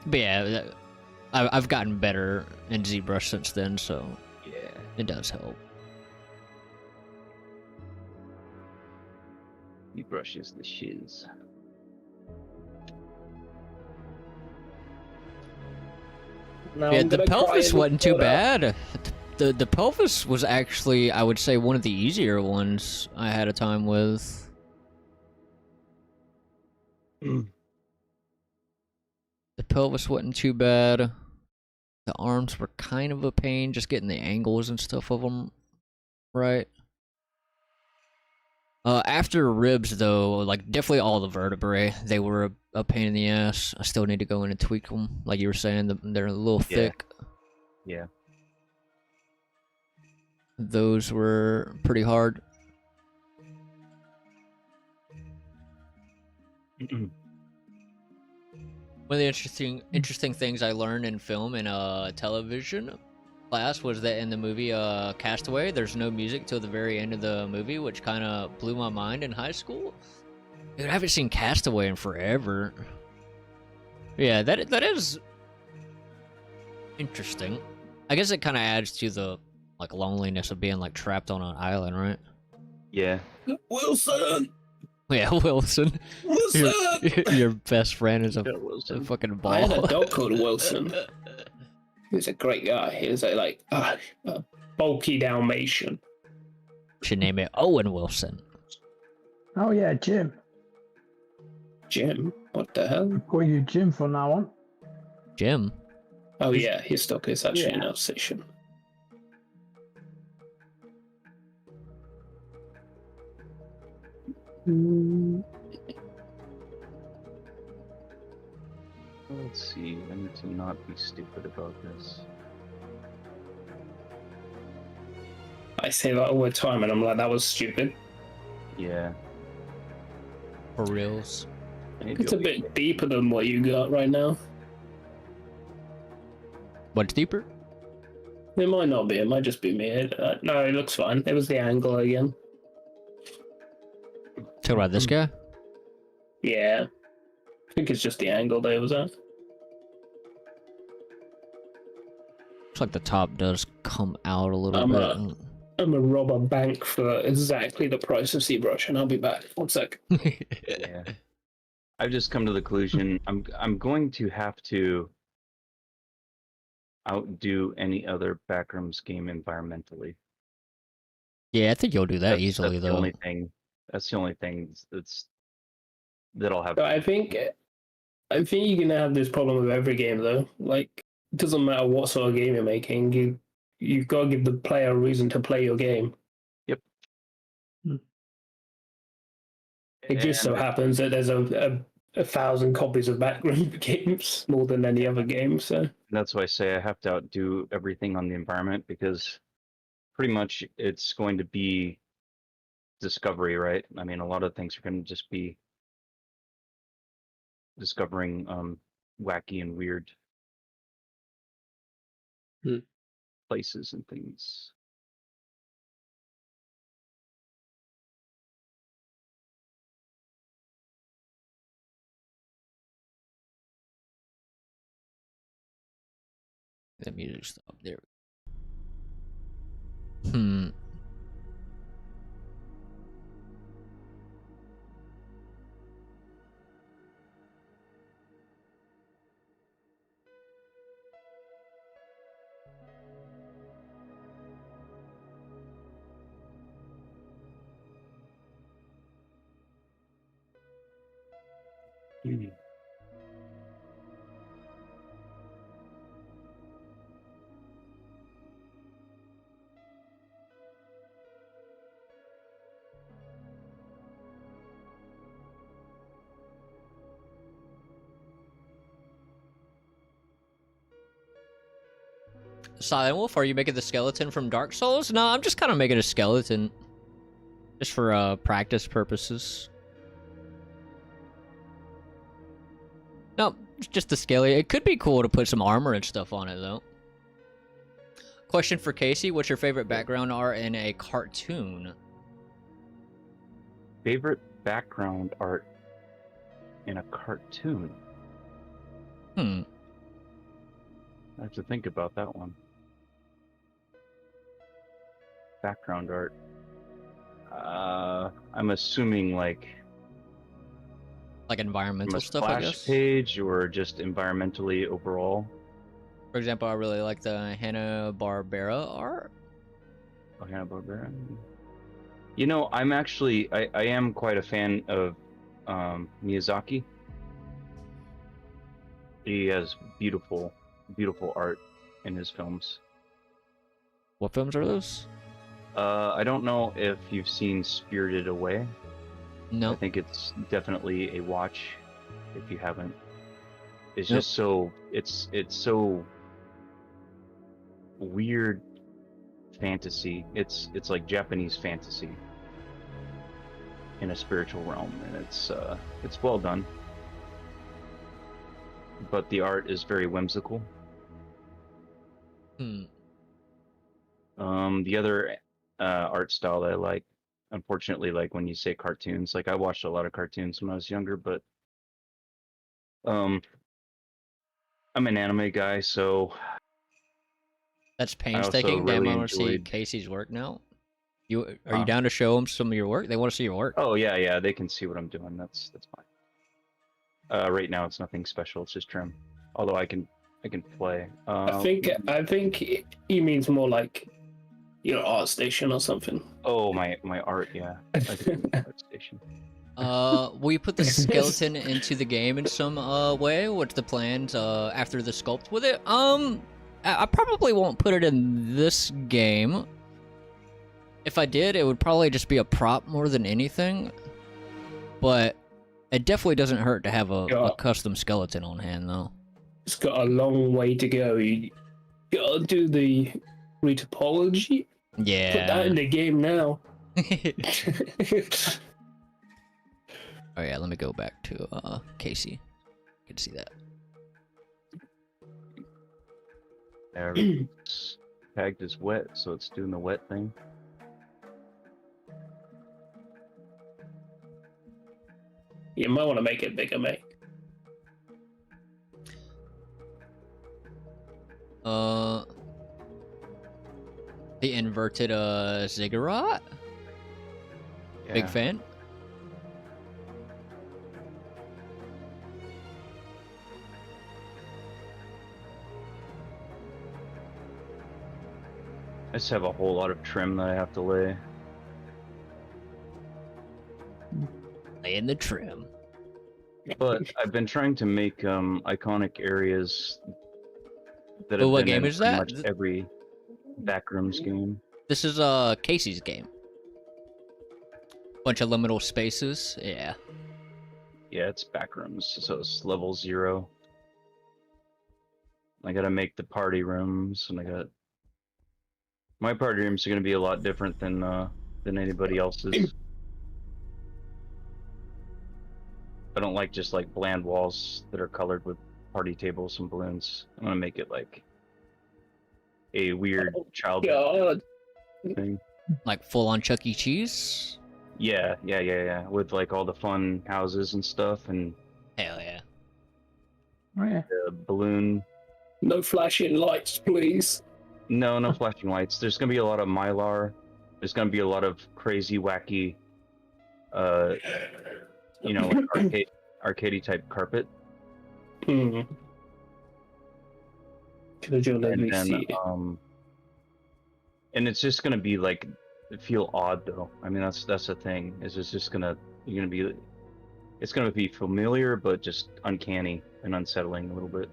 But yeah, I've gotten better in ZBrush since then, so yeah. it does help. He brushes the shiz. Now Yeah, I'm the gonna cry pelvis and wasn't too put up. bad. The pelvis was actually, I would say, one of the easier ones I had a time with. The pelvis wasn't too bad. The arms were kind of a pain, just getting the angles and stuff of them right. After ribs, though, like, definitely all the vertebrae, they were a pain in the ass. I still need to go in and tweak them. Like you were saying, they're a little Yeah. thick. Yeah. Those were pretty hard. One of the interesting things I learned in film and television class was that in the movie Castaway, there's no music till the very end of the movie, which kind of blew my mind in high school. Dude, I haven't seen Castaway in forever. Yeah, that is interesting. I guess it kind of adds to the like loneliness of being like trapped on an island, right? Yeah. Wilson. Yeah, Wilson. Wilson. Your best friend is a Wilson. fucking ball. I had a dog called Wilson. He was a great guy. He was a bulky Dalmatian. Should name it Owen Wilson. Oh yeah, Jim. Jim? What the hell? I'll call you Jim from now on. Jim. Oh yeah, his dog is actually Yeah. an Alsatian. Mm, Let's see. I need to not be stupid about this. I say that all the time, and I'm like, that was stupid. Yeah. For reals. Maybe It's a I'll be bit deeper than what you got right now. What's deeper? It might not be. It might just be me. No, it looks fine. It was the angle again. Talk about this guy? Yeah. I think it's just the angle that it was at. Looks like the top does come out a little I'm bit. I'm gonna rob a bank for exactly the price of Zbrush, and I'll be back. 1 sec. Yeah. I've just come to the conclusion I'm going to have to outdo any other backrooms game environmentally. Yeah, I think you'll do that easily, that's though. The only thing, that's the only thing that I'll have. So I think you're gonna have this problem with every game, though. Like, it doesn't matter what sort of game you're making. You've got to give the player a reason to play your game. Yep. It just so happens that there's a 1,000 copies of backroom games, more than any other game. So that's why I say I have to outdo everything on the environment, because pretty much it's going to be discovery, right? I mean, a lot of things are going to just be discovering wacky and weird places and things. The music stop there. Hmm. Silent Wolf, are you making the skeleton from Dark Souls? No, I'm just kind of making a skeleton. Just for practice purposes. No, it's just the skeleton. It could be cool to put some armor and stuff on it, though. Question for Casey, what's your favorite background art in a cartoon? Favorite background art in a cartoon? Hmm. I have to think about that one. Background art. I'm assuming like environmental a stuff, I splash guess. page or just environmentally overall. For example, I really like the Hanna-Barbera art. Oh, Hanna-Barbera. You know, I'm actually I am quite a fan of Miyazaki. He has beautiful art in his films. What films are those? I don't know if you've seen Spirited Away. No. I think it's definitely a watch if you haven't. It's Nope. just so it's so weird fantasy. It's like Japanese fantasy in a spiritual realm, and it's well done. But the art is very whimsical. Hmm. The other art style that I like, unfortunately, like when you say cartoons, like I watched a lot of cartoons when I was younger, but I'm an anime guy, so That's I also painstaking. Damn, really I want to see enjoyed. Casey's work now. Are you down to show them some of your work? They want to see your work. Oh yeah, they can see what I'm doing. That's fine. Right now it's nothing special. It's just trim. Although I can play. I think he means more like your art station or something. Oh, my art, yeah. I can do art station. Will you put the skeleton into the game in some way? What's the plans after the sculpt with it? I probably won't put it in this game. If I did, it would probably just be a prop more than anything. but it definitely doesn't hurt to have a Yeah. custom skeleton on hand, though. It's got a long way to go. You gotta do the retopology. Put that Yeah. in the game now. Oh yeah, let me go back to Casey. You can see that. Everything's tagged as wet, so it's doing the wet thing. You might want to make it bigger, mate. The inverted ziggurat. Big Yeah. fan. I just have a whole lot of trim that I have to lay. Lay in the trim. But I've been trying to make iconic areas that Oh, have what been game in is pretty that? much every backrooms game. This is Casey's game. Bunch of liminal spaces. Yeah. Yeah, it's backrooms, so it's level 0. I gotta make the party rooms, and I got my party rooms are gonna be a lot different than anybody else's. I don't like just like bland walls that are colored with party tables and balloons. I want to make it like a weird childhood God. thing. Like full on Chuck E. Cheese. Yeah, with like all the fun houses and stuff, and Hell yeah. Oh, yeah. the balloon. No flashing lights, please. No flashing lights. There's gonna be a lot of mylar. There's gonna be a lot of crazy, wacky, like arcadey type carpet. Hmm. Let And me then, see. and it's just gonna be like feel odd though. I mean, that's the thing. Is it's just gonna it's gonna be familiar but just uncanny and unsettling a little bit.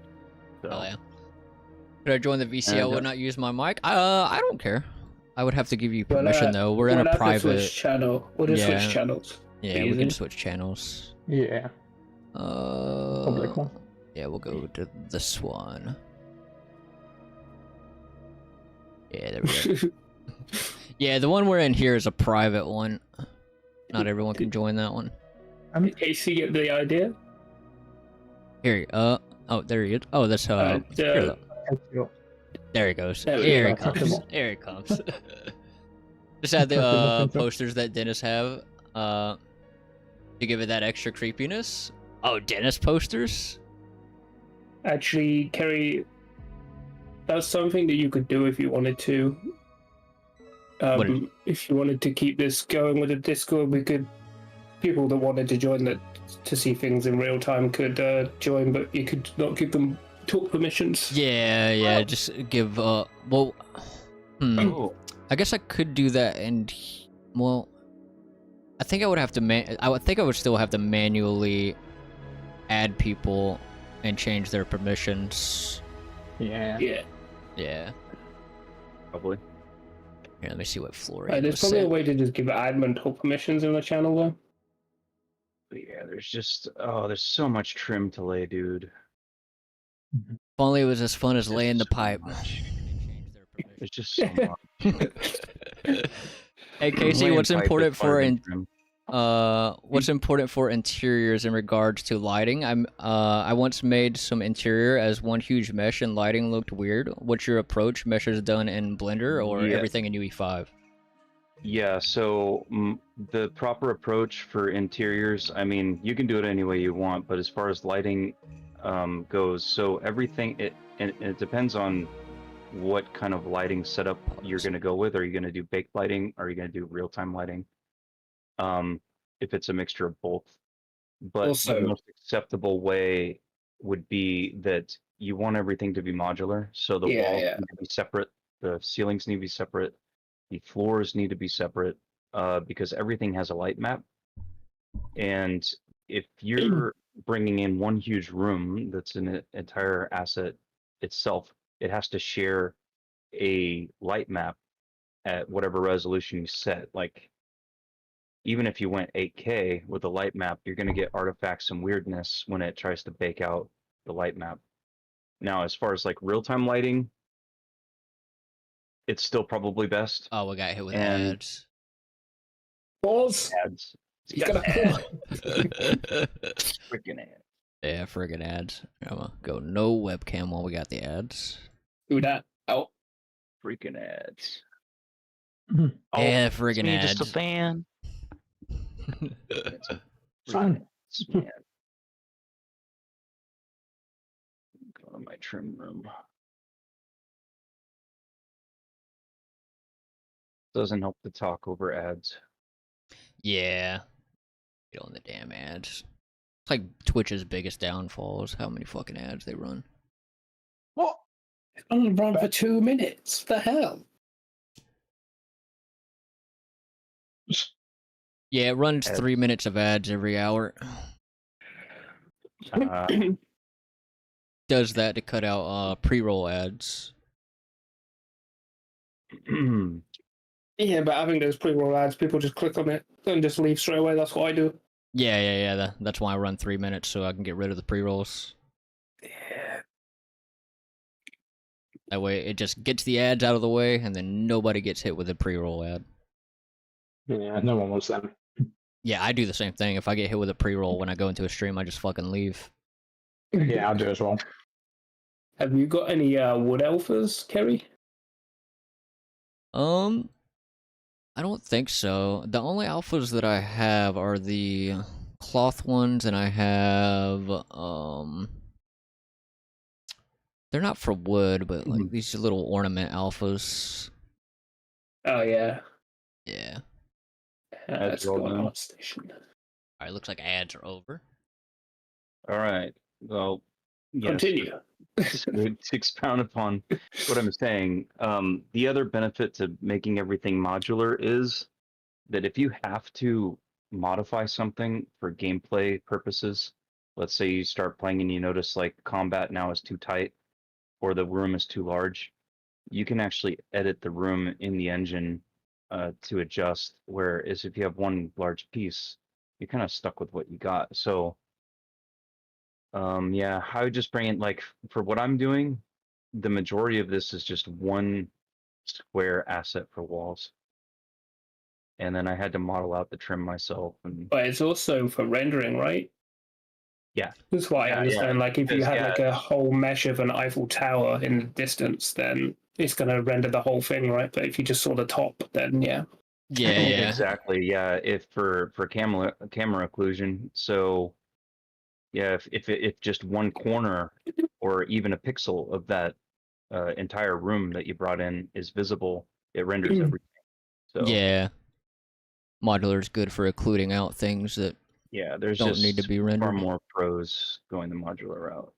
So, Hell yeah. Could I join the VCL And, and not use my mic? I don't care. I would have to give you Well, permission though. We're in we'll a have to private. switch channel. We'll just Yeah. switch channels. Yeah, we can Easy. switch channels. Yeah. Public one. Yeah, we'll go to this one. Yeah, there we go. Yeah, the one we're in here is a private one. Not everyone can join that one. Did Casey get the idea? Here, oh, there he is. Oh, that's here, look. There he goes. There we Here he go. comes. Here he comes. Just add the posters that Dennis have to give it that extra creepiness. Oh, Dennis posters? Actually, Kerry, that's something that you could do if you wanted to. If you wanted to keep this going with the Discord, people that wanted to join that to see things in real time could join, but you could not give them talk permissions. Yeah, just give well oh, I guess I could do that, and well, I think I would have to I would still have to manually add people and change their permissions. Yeah. Yeah. probably. Here, let me see what Florian There's was probably a saying. way to just give admin talk permissions in the channel though. But yeah, there's so much trim to lay, dude. If only it was as fun as There's laying the so pipe. much. There's just so much. Hey Casey, Laying what's pipe is important for harder than trim. what's important for interiors in regards to lighting? I once made some interior as one huge mesh and lighting looked weird. What's your approach? Meshes done in Blender or Yeah. everything in UE5? Yeah, so the proper approach for interiors, I mean, you can do it any way you want, but as far as lighting goes, so everything, it depends on what kind of lighting setup you're going to go with. Are you going to do baked lighting? Are you going to do real-time lighting? If it's a mixture of both. But Also- the most acceptable way would be that you want everything to be modular, so the walls need to be separate, the ceilings need to be separate, the floors need to be separate, because everything has a light map. And if you're bringing in one huge room that's an entire asset itself, it has to share a light map at whatever resolution you set. Like even if you went 8K with a light map, you're going to get artifacts and weirdness when it tries to bake out the light map. Now, as far as like real-time lighting, it's still probably best. Oh, we got hit with And- ads. Pause. Ads. You gotta pause. Freaking ads. Yeah, friggin' ads. I'm gonna go no webcam while we got the ads. Do that. Oh. Freaking ads. Yeah, it's friggin' me, ads. just a fan. Fun. Man. Go to my trim room. Doesn't help to talk over ads. Yeah. Get on the damn ads. It's like Twitch's biggest downfall is how many fucking ads they run. What? It's only run for 2 minutes. What the hell? Yeah, it runs Ads. 3 minutes of ads every hour. Uh, Does that to cut out pre-roll ads. Yeah, but having those pre-roll ads, people just click on it and just leave straight away. That's what I do. Yeah. That's why I run 3 minutes so I can get rid of the pre-rolls. Yeah. That way it just gets the ads out of the way and then nobody gets hit with a pre-roll ad. Yeah, no one wants them. Yeah, I do the same thing. If I get hit with a pre-roll when I go into a stream, I just fucking leave. Yeah, I'll do as well. Have you got any wood alphas, Kerry? I don't think so. The only alphas that I have are the cloth ones, and I have they're not for wood, but like these little ornament alphas. Oh yeah. Yeah. That's roll got an down. art station. Alright, looks like ads are over. all right. Well, yes. Continue. To expound upon what I'm saying, the other benefit to making everything modular is that if you have to modify something for gameplay purposes, let's say you start playing and you notice like combat now is too tight or the room is too large, you can actually edit the room in the engine to adjust. Whereas if you have one large piece, you're kind of stuck with what you got. So yeah, I would just bring in, like, for what I'm doing, the majority of this is just one square asset for walls. And then I had to model out the trim myself. And But it's also for rendering, right? Yeah. That's why Yeah, I understand. Like, if you because, had yeah. like a whole mesh of an Eiffel Tower in the distance, then it's going to render the whole thing, right? But if you just saw the top, then yeah. Yeah. exactly. Yeah, if for camera occlusion. So yeah, if just one corner or even a pixel of that entire room that you brought in is visible, it renders everything. So Yeah. Modular is good for occluding out things that yeah, there's don't just need to be far rendered. more pros going the modular route.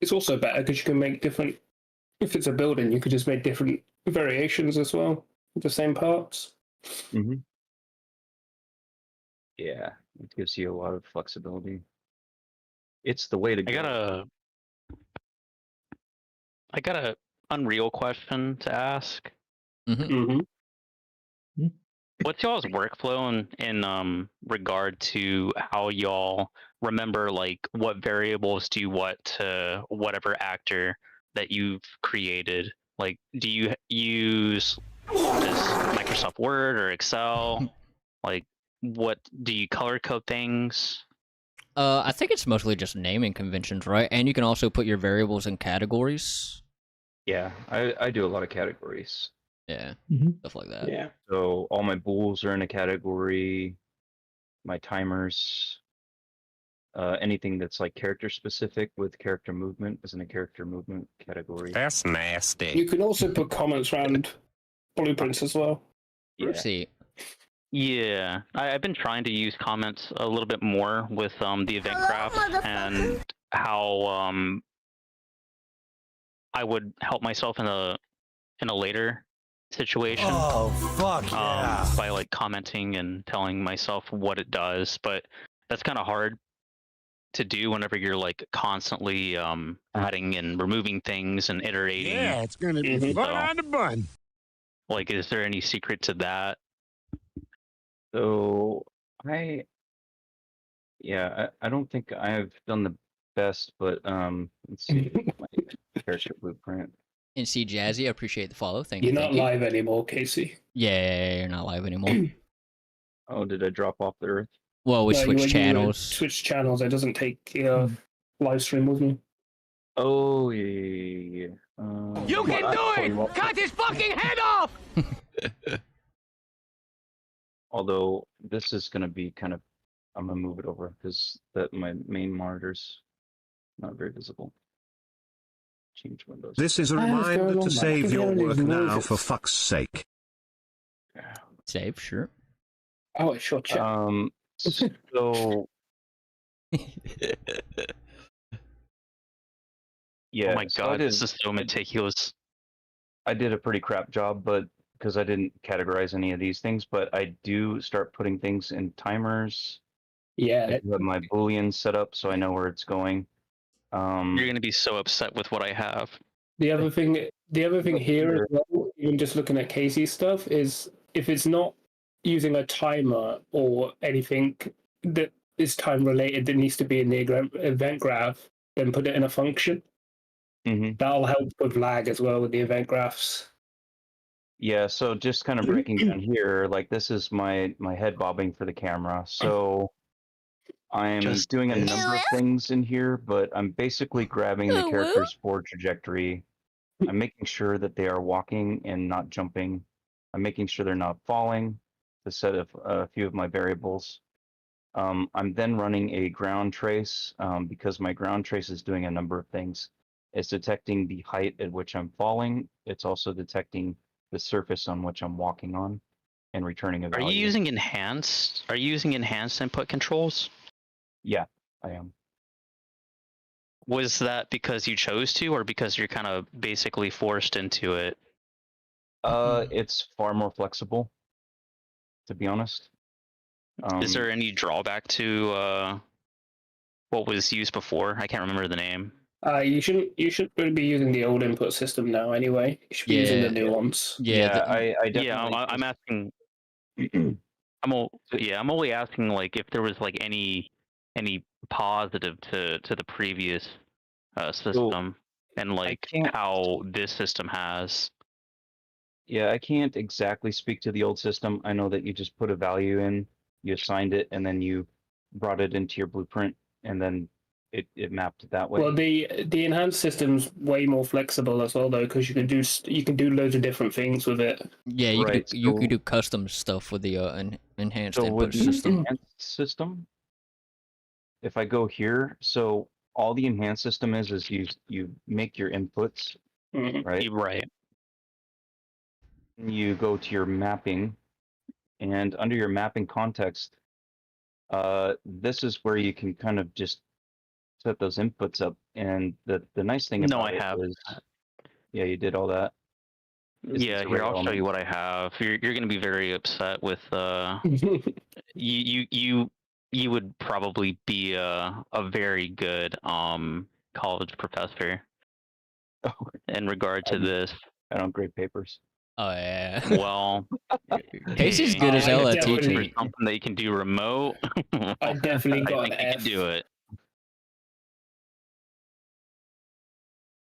It's also better because you can make different. If it's a building, you could just make different variations as well with the same parts. Mm-hmm. Yeah, it gives you a lot of flexibility. It's the way to go. I got a Unreal question to ask. Mm-hmm. What's y'all's workflow in regard to how y'all remember like what variables do what to whatever actor that you've created? Like, do you use just Microsoft Word or Excel? Like, what do you color code things? I think it's mostly just naming conventions, right? And you can also put your variables in categories. Yeah, I do a lot of categories. Yeah, Mhm. stuff like that. Yeah. So all my bools are in a category. My timers, anything that's like character specific with character movement is in a character movement category. That's nasty. You can also put comments around blueprints as well. Yeah. Oopsie. Yeah, I've been trying to use comments a little bit more with the event graph and how I would help myself in a later situation Oh, fuck yeah. by like commenting and telling myself what it does. But that's kind of hard to do whenever you're like constantly adding and removing things and iterating. Yeah, it's gonna be Mhm. fun So- on the bun. Like, is there any secret to that? So I don't think I've done the best, but let's see my character blueprint. And see Jazzy, I appreciate the follow. Thank You're you. not Thank you. live anymore, Casey. Yeah, you're not live anymore. Oh, did I drop off the earth? Well, we No, switched you channels. Switch channels. It doesn't take live stream with me. Oh yeah. You can do it! Cut his fucking head off! Although this is gonna be kind of, I'm gonna move it over because my main monitor's not very visible. Change windows. This is a What is reminder going to on, man? I save can your hear these work now, noises. for fuck's sake. Save, sure. Oh, it's short chat. So yeah. Oh my so I god, did- this is so meticulous. I did a pretty crap job, but because I didn't categorize any of these things, but I do start putting things in timers. Yeah. I have my boolean set up so I know where it's going. You're gonna be so upset with what I have. The other thing here as well, even just looking at Casey's stuff, is if it's not using a timer or anything that is time related that needs to be in the event graph, then put it in a function. Mhm. That'll help with lag as well with the event graphs. Yeah, so just kind of breaking down here, like this is my head bobbing for the camera. So I'm Just doing a this. number of things in here, but I'm basically grabbing the Hello? character's forward trajectory. I'm making sure that they are walking and not jumping. I'm making sure they're not falling to set a few of my variables. I'm then running a ground trace because my ground trace is doing a number of things. It's detecting the height at which I'm falling. It's also detecting the surface on which I'm walking on and returning a Are value. you using enhanced? Are you using enhanced input controls? Yeah, I am. Was that because you chose to, or because you're kind of basically forced into it? It's far more flexible, to be honest. Is there any drawback to what was used before? I can't remember the name. You shouldn't really be using the old input system now anyway. You should be using the new ones. Yeah, I definitely. Yeah, I'm asking. I'm only asking like if there was like any positive to the previous system and like can't- how this system has. Yeah, I can't exactly speak to the old system. I know that you just put a value in, you assigned it, and then you brought it into your blueprint, and then it mapped it that way. Well, the enhanced system's way more flexible as well, though, because you can do loads of different things with it. yeah, you Right, could you could so- do custom stuff with the enhanced So input with the system. enhanced system, if I go here, so all the enhanced system is you make your inputs, Mhm. right? Right. You go to your mapping, and under your mapping context, this is where you can kind of just set those inputs up. And the nice thing No, about I it have. is, yeah, you did all that. Is Yeah, it's here array I'll show you element. what I have. You're gonna be very upset with you would probably be a very good college professor in regard to I'm- this. I don't grade papers. Oh yeah. Well, Casey's hey, good as I hell at definitely- teaching. for something that you can do remote. I definitely got think an you F. can do it.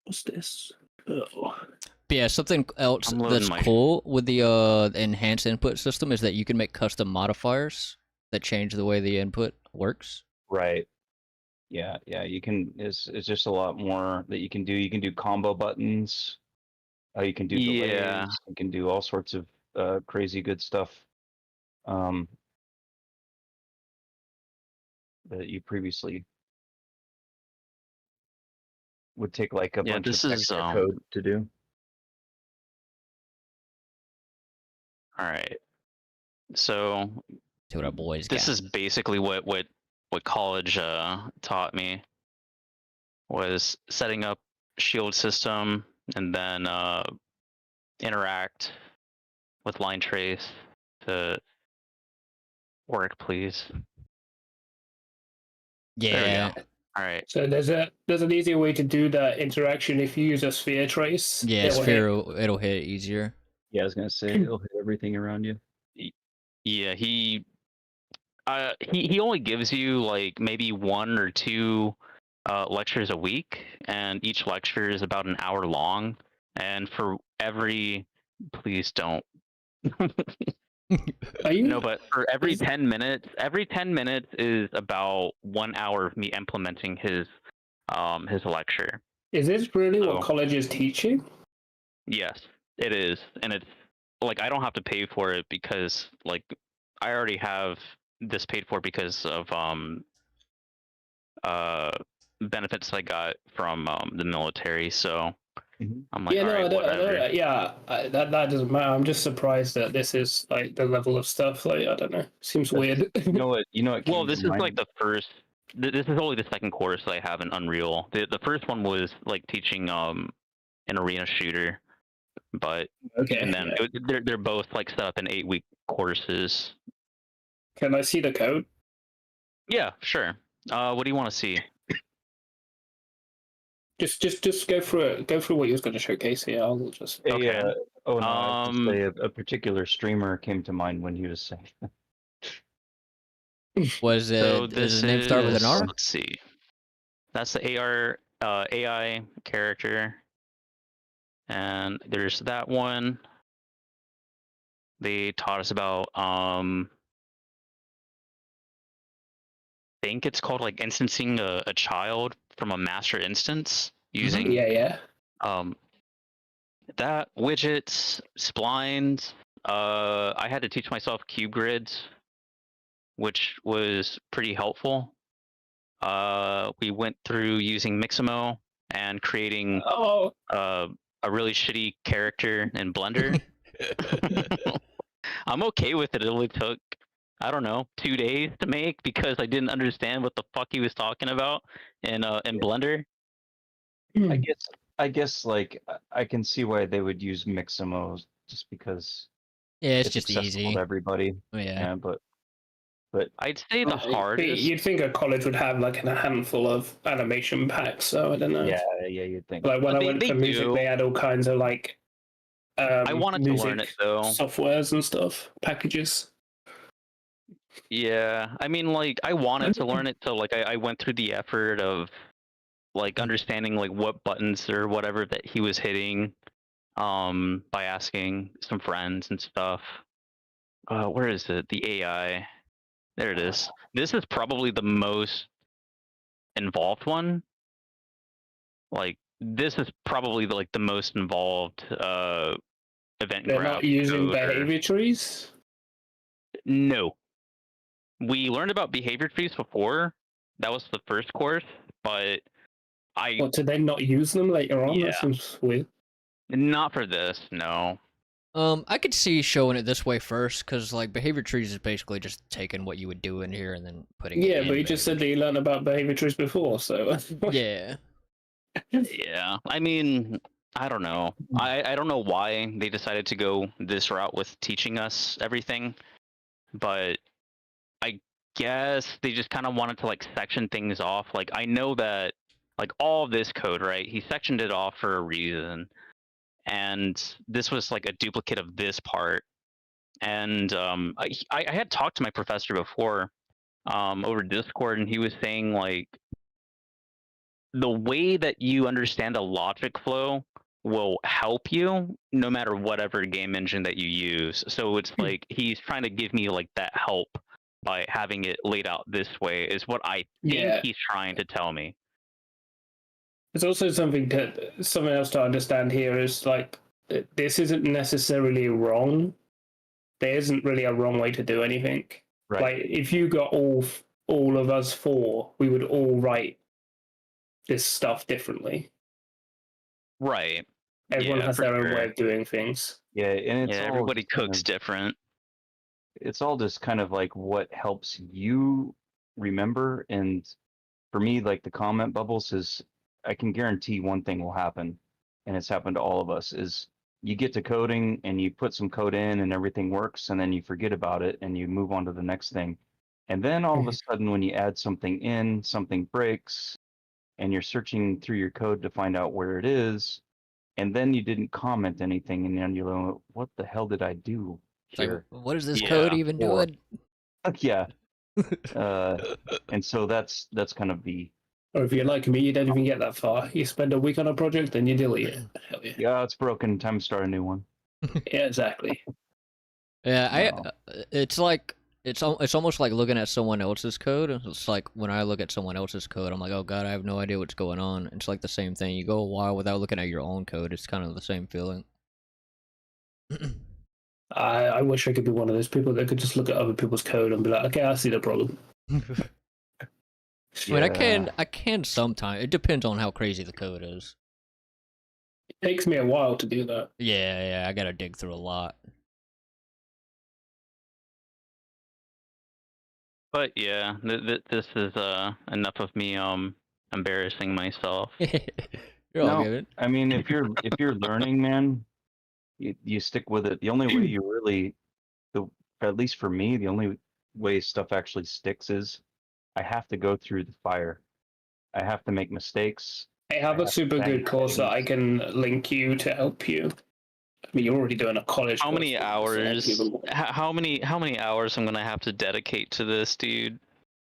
What's this? Oh. But yeah, something else I'm loading that's my- cool with the enhanced input system is that you can make custom modifiers that change the way the input works. Right. Yeah, you can. It's just a lot more that you can do. You can do combo buttons. You can do delays. Yeah. You can do all sorts of crazy good stuff. That you previously would take like a Yeah, bunch this of is, extra code to do. All right. So See what our boys this got. is basically what college taught me was setting up shield system and then interact with line trace to work, please. There we Yeah. go. All right. So there's an easier way to do that interaction if you use a sphere trace. Yeah, It'll sphere hit- it'll hit eisier. Yeah, I was gonna say it'll hit everything around you. Yeah, he he only gives you like maybe 1 or 2 lectures a week, and each lecture is about an hour long. And for every, please don't. Are you? No, but for every 10 minutes, every 10 minutes is about 1 hour of me implementing his lecture. Is this really So, what college is teaching? yes, it is, and it's like I don't have to pay for it because like I already have this paid for because of benefits I got from the military. So I'm like, Yeah, all no, right, I don't whatever. yeah, that doesn't matter. I'm just surprised that this is like the level of stuff. Like, I don't know, seems weird. You know what? You know what? Well, came this to is mind? like the first. This is only the second course I have in Unreal. The first one was like teaching an arena shooter, but Okay. even then, they're both like set up in 8-week courses. Can I see the code? Yeah, sure. What do you want to see? Just go through it. Go through what you was going to showcase here. I'll just. Okay. Oh no, I have to say a particular streamer came to mind when he was saying. Was it? So Does his this name start with an R? Let's see. That's the AI character, and there's that one. They taught us about I think it's called like instancing a child from a master instance using Yeah. that widgets, splines. I had to teach myself cube grids, which was pretty helpful. We went through using Mixamo and creating a really shitty character in Blender. I'm okay with it. It only took, I don't know, 2 days to make because I didn't understand what the fuck he was talking about in Blender. I guess like I can see why they would use Mixamo just because Yeah, it's it's just accessible easy. to everybody. Yeah. But I'd say the hardest. You'd think a college would have like a handful of animation packs, so I don't know. yeah, you'd think. Like when I went for music, do. they had all kinds of like I wanted to music learn it though. softwares and stuff, packages. Yeah, I mean, like I wanted to learn it, so like I went through the effort of like understanding like what buttons or whatever that he was hitting, by asking some friends and stuff. Where is it? The AI. There it is. This is probably the most involved one. Like this is probably like the most involved event They're graph not using code behavior trees. No. We learned about behavior trees before. That was the first course, but What, did they not use them later on? Yeah. That seems weird. Not for this, no. I could see showing it this way first, because like behavior trees is basically just taking what you would do in here and then putting it Yeah, in but you just said that you learned about behavior trees before, so yeah. Yeah. I mean, I don't know. I don't know why they decided to go this route with teaching us everything, but I guess they just kind of wanted to like section things off. Like I know that like all of this code, right? He sectioned it off for a reason. And this was like a duplicate of this part. And I had talked to my professor before over Discord, and he was saying like the way that you understand a logic flow will help you no matter whatever game engine that you use. So it's like he's trying to give me like that help by having it laid out this way is what I think he's trying to tell me. There's also something else to understand here is like this isn't necessarily wrong. There isn't really a wrong way to do anything. Right. Like if you got all of us four, we would all write this stuff differently. Right. Everyone has their own way of doing things. Yeah, and it's all everybody just kind cooks of- different. It's all just kind of like what helps you remember. And for me, like the comment bubbles is, I can guarantee one thing will happen, and it's happened to all of us, is you get to coding and you put some code in and everything works, and then you forget about it and you move on to the next thing. And then all of a sudden when you add something in, something breaks, and you're searching through your code to find out where it is, and then you didn't comment anything, and then you're like, what the hell did I do It's like, here? what is this code even doing? Yeah. And so that's kind of the Or if you're like me, you don't even get that far. You spend a week on a project, then you delete it. Hell yeah. yeah, it's broken. Time to start a new one. Yeah, exactly. Yeah, No. it's like it's almost like looking at someone else's code. It's like when I look at someone else's code, I'm like, oh god, I have no idea what's going on. It's like the same thing. You go a while without looking at your own code. It's kind of the same feeling. I wish I could be one of those people that could just look at other people's code and be like, okay, I see the problem. I mean, I can sometimes. It depends on how crazy the code is. It takes me a while to do that. Yeah, I gotta dig through a lot. But yeah, this is enough of me embarrassing myself. You're all No, good. I mean, if you're learning, man, you stick with it. The only way you really, at least for me, the only way stuff actually sticks is I have to go through the fire. I have to make mistakes. I have a super good course that I can link you to help you. I mean, you're already doing a college. How course, many so hours? even more. How many hours I'm gonna have to dedicate to this, dude?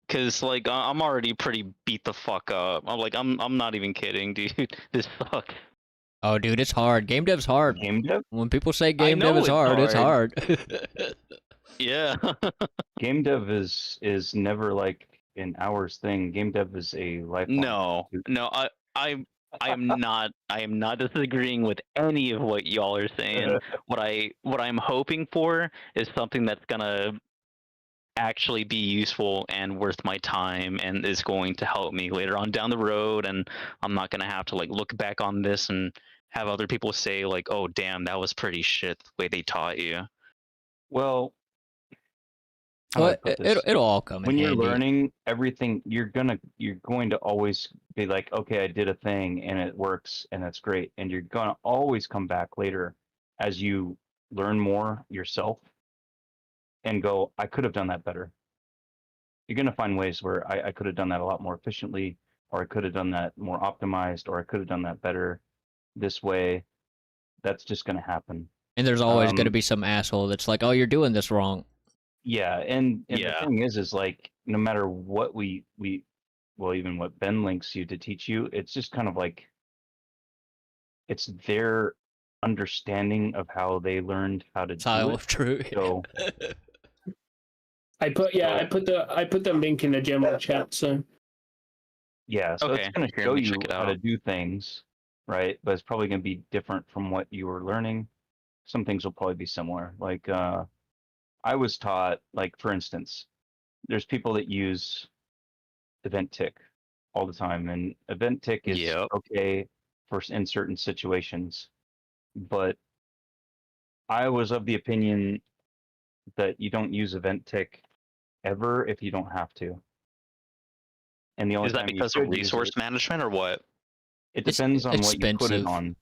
Cause like I'm already pretty beat the fuck up. I'm not even kidding, dude. This sucks. Oh, dude, it's hard. Game dev's hard. Game dev? When people say game dev know is it's hard, it's hard. Yeah. Game dev is never like an hours thing. Game dev is a lifelong. No. I am not disagreeing with any of what y'all are saying. What I'm hoping for is something that's gonna actually be useful and worth my time and is going to help me later on down the road, and I'm not gonna have to like look back on this and have other people say like, oh damn, that was pretty shit the way they taught you. Well, how do I But put this? it'll all come in When you're handy. learning everything, you're going to always be like, okay, I did a thing and it works and that's great, and you're gonna always come back later as you learn more yourself and go, I could have done that better. You're gonna find ways where I could have done that a lot more efficiently, or I could have done that more optimized, or I could have done that better this way. That's just gonna happen. And there's always gonna be some asshole that's like, oh, you're doing this wrong. Yeah, and Yeah. the thing is like no matter what we well, even what Ben links you to teach you, it's just kind of like it's their understanding of how they learned how to do Tile it. of true. So I put the link in the general chat. So yeah, so Okay, it's going to here, show let me you check it how to out. do things, right? But it's probably going to be different from what you were learning. Some things will probably be similar. Like I was taught, like for instance, there's people that use event tick all the time, and event tick is Yep. okay for in certain situations, but I was of the opinion that you don't use event tick ever if you don't have to. And the only Is that time you because of should use resource it, management or what? it It's depends on what you put it expensive. on.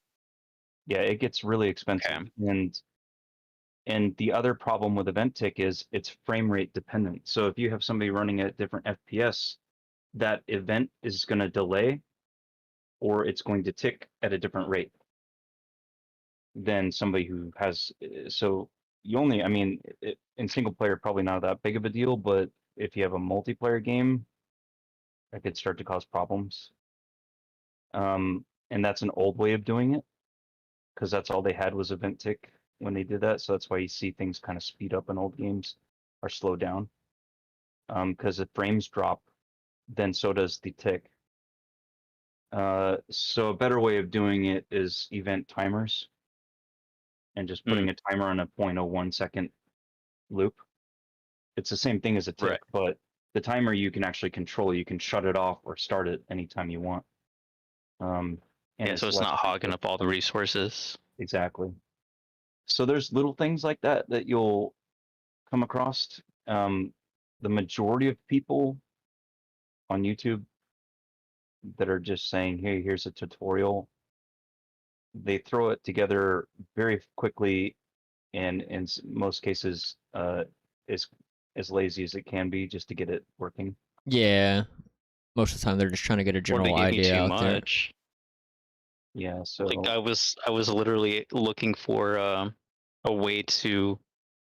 Yeah, it gets really expensive. Okay. And the other problem with event tick is it's frame rate dependent. So if you have somebody running at different FPS, that event is going to delay or it's going to tick at a different rate than somebody who has. So you only, I mean, in single player, probably not that big of a deal, but if you have a multiplayer game, that could start to cause problems. And that's an old way of doing it because that's all they had was event tick when they did that. So that's why you see things kind of speed up in old games or slow down. Because if frames drop, then so does the tick. So a better way of doing it is event timers and just putting a timer on a 0.01 second loop. It's the same thing as a tick, Right. but the timer you can actually control. You can shut it off or start it anytime you want. And Yeah, so it's not hogging up all the resources. Exactly. So there's little things like that that you'll come across. The majority of people on YouTube that are just saying, hey, here's a tutorial, they throw it together very quickly and in most cases is as lazy as it can be just to get it working. Yeah. Most of the time they're just trying to get a Or they general give me idea too out there. much. Yeah, so Like I was literally looking for a way to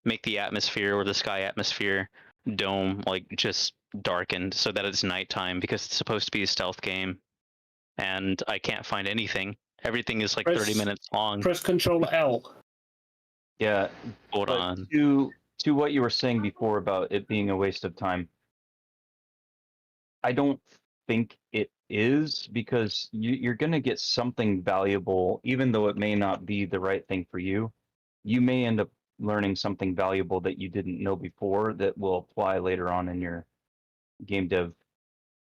make the atmosphere or the sky atmosphere dome like just darkened so that it's nighttime because it's supposed to be a stealth game, and I can't find anything. Everything is like 30 minutes long. Press Control L. Yeah. Hold but on. To what you were saying before about it being a waste of time, I don't think it is, because you're going to get something valuable, even though it may not be the right thing for you. You may end up learning something valuable that you didn't know before that will apply later on in your game dev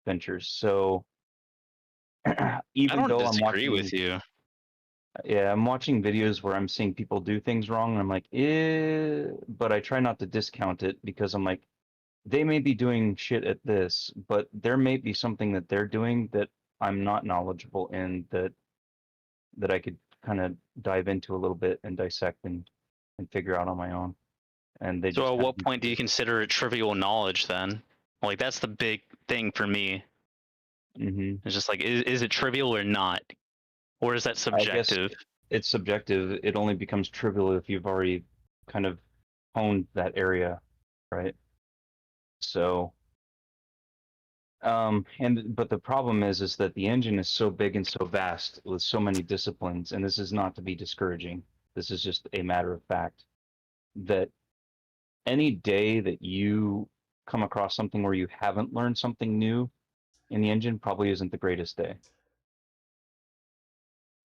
ventures. So even I don't though I'm disagree watching, with you. yeah, I'm watching videos where I'm seeing people do things wrong, and I'm like, but I try not to discount it, because I'm like, they may be doing shit at this, but there may be something that they're doing that I'm not knowledgeable in, that I could kind of dive into a little bit and dissect and figure out on my own. And they So just at kind what of point do you consider it trivial knowledge then? Like that's the big thing for me. Mm-hmm. It's just like, is it trivial or not? Or is that I guess subjective? it's subjective. It only becomes trivial if you've already kind of honed that area, right? So, but the problem is that the engine is so big and so vast with so many disciplines, and this is not to be discouraging. This is just a matter of fact that any day that you come across something where you haven't learned something new in the engine probably isn't the greatest day.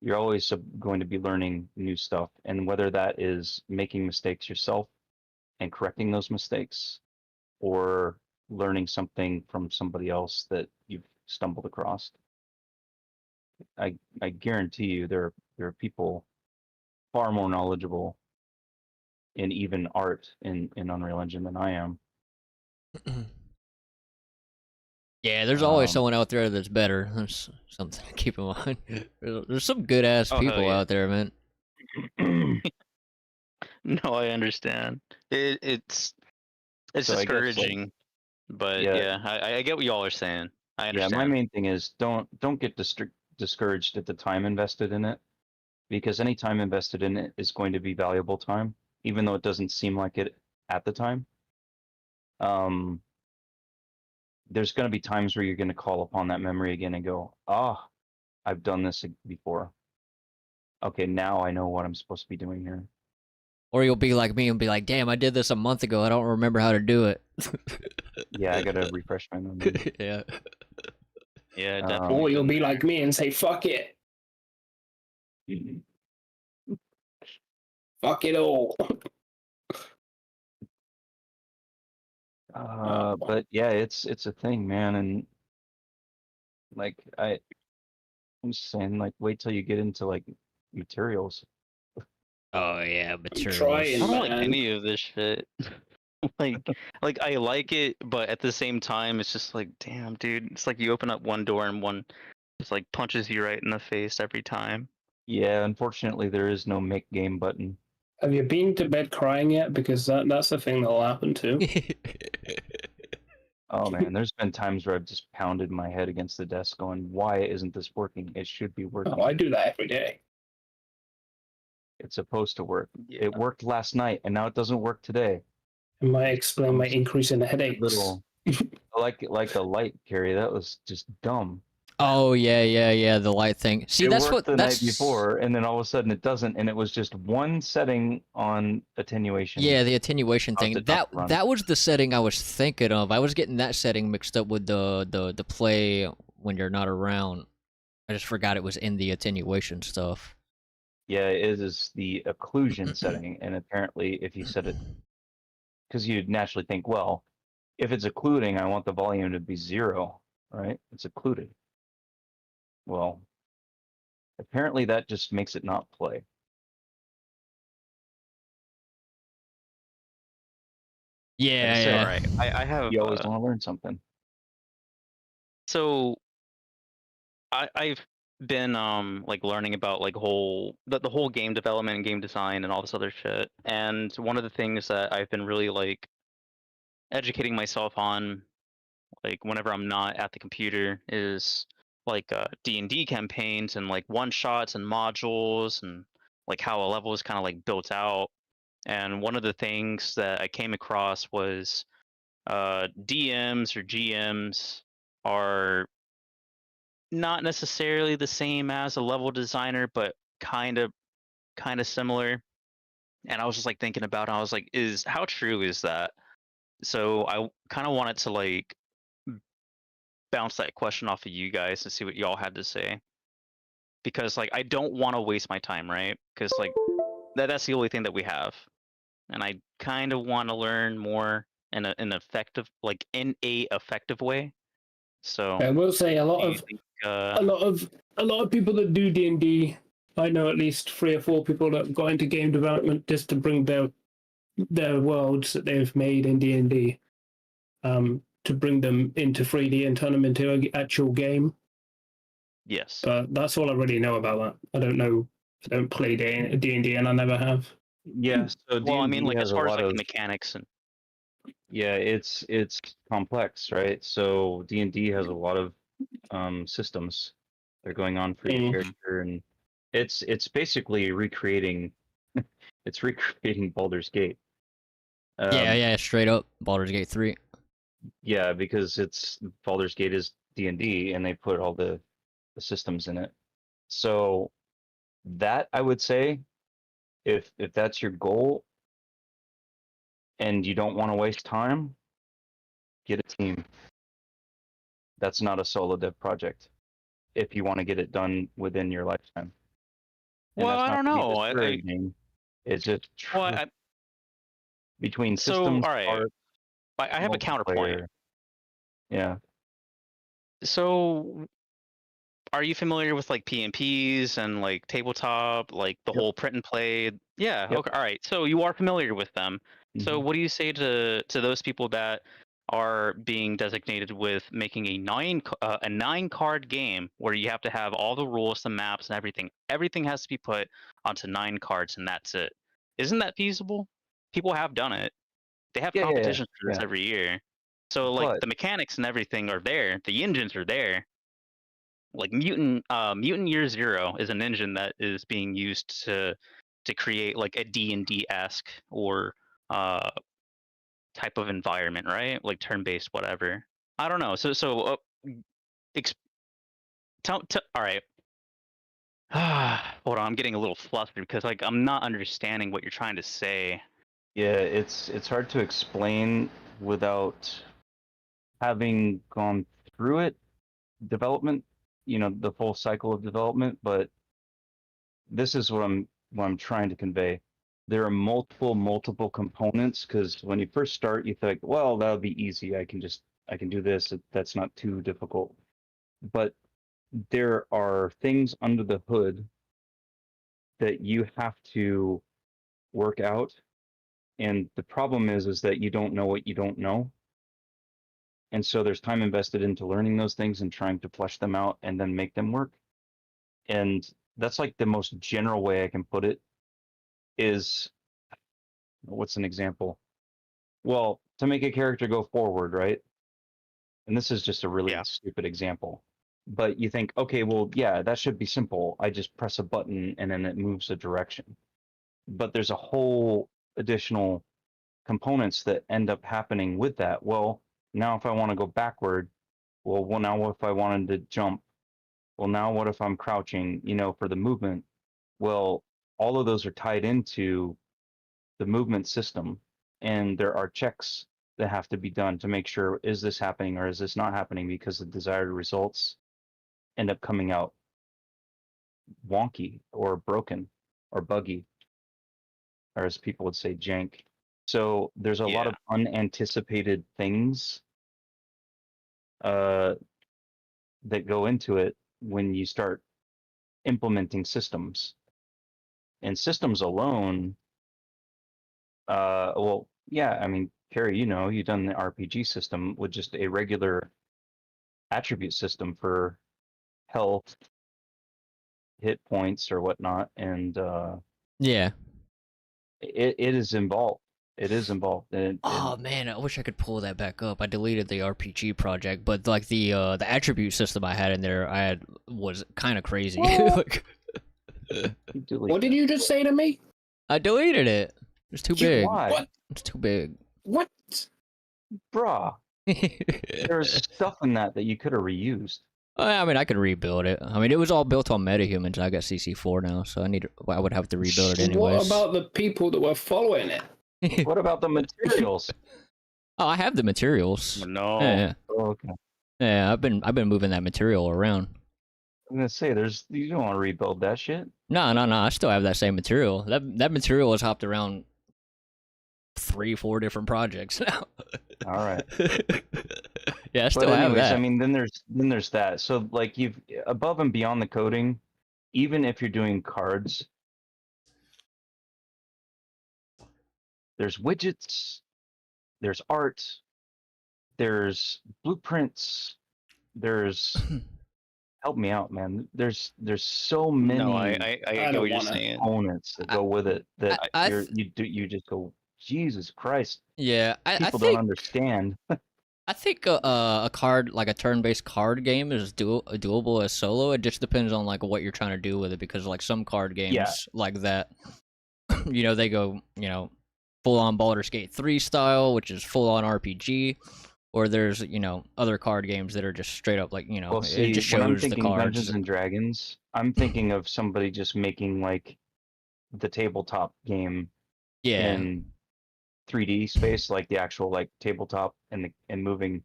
You're always going to be learning new stuff, and whether that is making mistakes yourself and correcting those mistakes, or learning something from somebody else that you've stumbled across. I guarantee you there are people far more knowledgeable in even art in Unreal Engine than I am. Yeah, there's always someone out there that's better. That's something to keep in mind. There's some good ass Oh, hell people yeah. out there, man. No, I understand. It's So I guess, like, discouraging, but yeah. yeah, I get what y'all are saying. I Yeah, understand. my main thing is don't get discouraged at the time invested in it, because any time invested in it is going to be valuable time, even though it doesn't seem like it at the time. There's going to be times where you're going to call upon that memory again and go, I've done this before. Okay, now I know what I'm supposed to be doing here. Or you'll be like me and be like, damn, I did this a month ago. I don't remember how to do it. Yeah, I got to refresh my memory. Yeah. Yeah, definitely. Or you'll be like me and say, fuck it. Fuck it all. But yeah, it's a thing, man, and like I'm just saying, like, wait till you get into like materials. Oh yeah, trying, materials. I don't like man. any of this shit. like I like it, but at the same time, it's just like, damn, dude. It's like you open up one door and one just like punches you right in the face every time. Yeah, unfortunately, there is no make game button. Have you been to bed crying yet? Because that's the thing that'll happen too. Oh man, there's been times where I've just pounded my head against the desk going, why isn't this working? It should be working. Oh, I do that every day. It's supposed to work. Yeah. It worked last night, and now it doesn't work today. It might explain my increase in the headaches. Little, like the light, Carrie. That was just dumb. Oh yeah, the light thing. See, it that's worked what the that's night before, and then all of a sudden it doesn't, and it was just one setting on attenuation. Yeah, the attenuation thing. That was the setting I was thinking of. I was getting that setting mixed up with the play when you're not around. I just forgot it was in the attenuation stuff. Yeah, it is the occlusion setting, and apparently if you set it, because you'd naturally think, well, if it's occluding, I want the volume to be 0, right? It's occluded. Well, apparently that just makes it not play. Yeah, All right. I have. You always want to learn something. So, I've been like learning about like the whole game development and game design and all this other shit. And one of the things that I've been really like educating myself on, like whenever I'm not at the computer, is like D&D campaigns and like one shots and modules and like how a level is kind of like built out. And one of the things that I came across was DMs or GMs are not necessarily the same as a level designer, but kind of similar. And I was just like thinking about it. I was like, how true is that? So I kind of wanted to like bounce that question off of you guys and see what y'all had to say, because like I don't want to waste my time, right? Because like that's the only thing that we have, and I kind of want to learn more in an effective, like in a effective way. So I will say a lot do you of think, a lot of people that do D&D. I know at least 3 or 4 people that got into game development just to bring their worlds that they've made in D&D, to bring them into 3D and turn them into an actual game. yes. But that's all I really know about that. I don't know. I don't play D&D, and I never have. Yeah, so Well, I mean, D&D like has as a far as lot like of the mechanics and yeah, it's complex, right? So D&D has a lot of systems that are going on for your Mm. character, and it's basically recreating it's recreating Baldur's Gate. Yeah, straight up Baldur's Gate 3. Yeah, because it's Baldur's Gate is D&D, and they put all the systems in it. So that I would say, if that's your goal, and you don't want to waste time, get a team. That's not a solo dev project if you want to get it done within your lifetime. And well, that's I not don't to be know. discouraging. It's just Well, between so systems, all right. art, I have a counterpoint. multiplayer. Yeah. So, are you familiar with like PMPs and like tabletop, like the Yep. whole print and play? Yeah. Yep. Okay. All right. So you are familiar with them. So Mhm. what do you say to those people that are being designated with making a 9-card game where you have to have all the rules, the maps, and everything? Everything has to be put onto 9 cards, and that's it. Isn't that feasible? People have done it. They have Yeah, competitions for this yeah. every year. So like But the mechanics and everything are there. The engines are there. Like Mutant Year Zero is an engine that is being used to create like a D&D-esque or type of environment, right? Like turn-based, whatever. I don't know. So all right. Hold on, I'm getting a little flustered because like I'm not understanding what you're trying to say. yeah, it's hard to explain without having gone through it, development, the full cycle of development, but this is what I'm trying to convey. There are multiple components, because when you first start, you think, well, that'll be easy. I can do this. That's not too difficult. But there are things under the hood that you have to work out. And the problem is that you don't know what you don't know. And so there's time invested into learning those things and trying to flesh them out and then make them work. And that's like the most general way I can put it is, what's an example? Well, to make a character go forward, right? And this is just a really Yeah. stupid example. But you think, okay, well, yeah, that should be simple. I just press a button and then it moves a direction. But there's a whole additional components that end up happening with that. Well, now if I want to go backward, well, now what if I wanted to jump? Well, now what if I'm crouching, for the movement? Well, all of those are tied into the movement system, and there are checks that have to be done to make sure, is this happening or is this not happening, because the desired results end up coming out wonky or broken or buggy, or as people would say, jank. So there's a lot Yeah. of unanticipated things that go into it when you start implementing systems. And systems alone, well, yeah, I mean, Carrie, you've done the RPG system with just a regular attribute system for health, hit points, or whatnot, and Yeah. it is involved. It is involved. Oh man, I wish I could pull that back up. I deleted the RPG project, but like the attribute system I had in there, was kind of crazy. Like, What did you just say to me? I deleted it. It's too big. Why? What? It's too big. What? Bruh, there's stuff in that you could have reused. I mean, I could rebuild it. I mean, it was all built on metahumans. I got CC4 now, so I would have to rebuild it anyways. What about the people that were following it? What about the materials? Oh, I have the materials. No. Yeah, Oh, okay. yeah. I've been moving that material around. I'm gonna say, you don't want to rebuild that shit. No. I still have that same material. That material has hopped around 3-4 different projects now. All right. Yeah, I still But have anyways, that. I mean, then there's that. So like you've above and beyond the coding, even if you're doing cards, there's widgets, there's art, there's blueprints, there's help me out, man. There's so many No, I get what you're saying. components that go with it that I you just go, Jesus Christ. Yeah, I People think don't understand. I think a card like a turn-based card game is doable as solo. It just depends on like what you're trying to do with it, because like some card games like that, they go full-on Baldur's Gate 3 style, which is full-on RPG, or there's other card games that are just straight up like Well, see, it just when I'm shows the thinking cards. Dungeons and Dragons, I'm thinking of somebody just making like the tabletop game Yeah, in 3D space, like the actual like tabletop and moving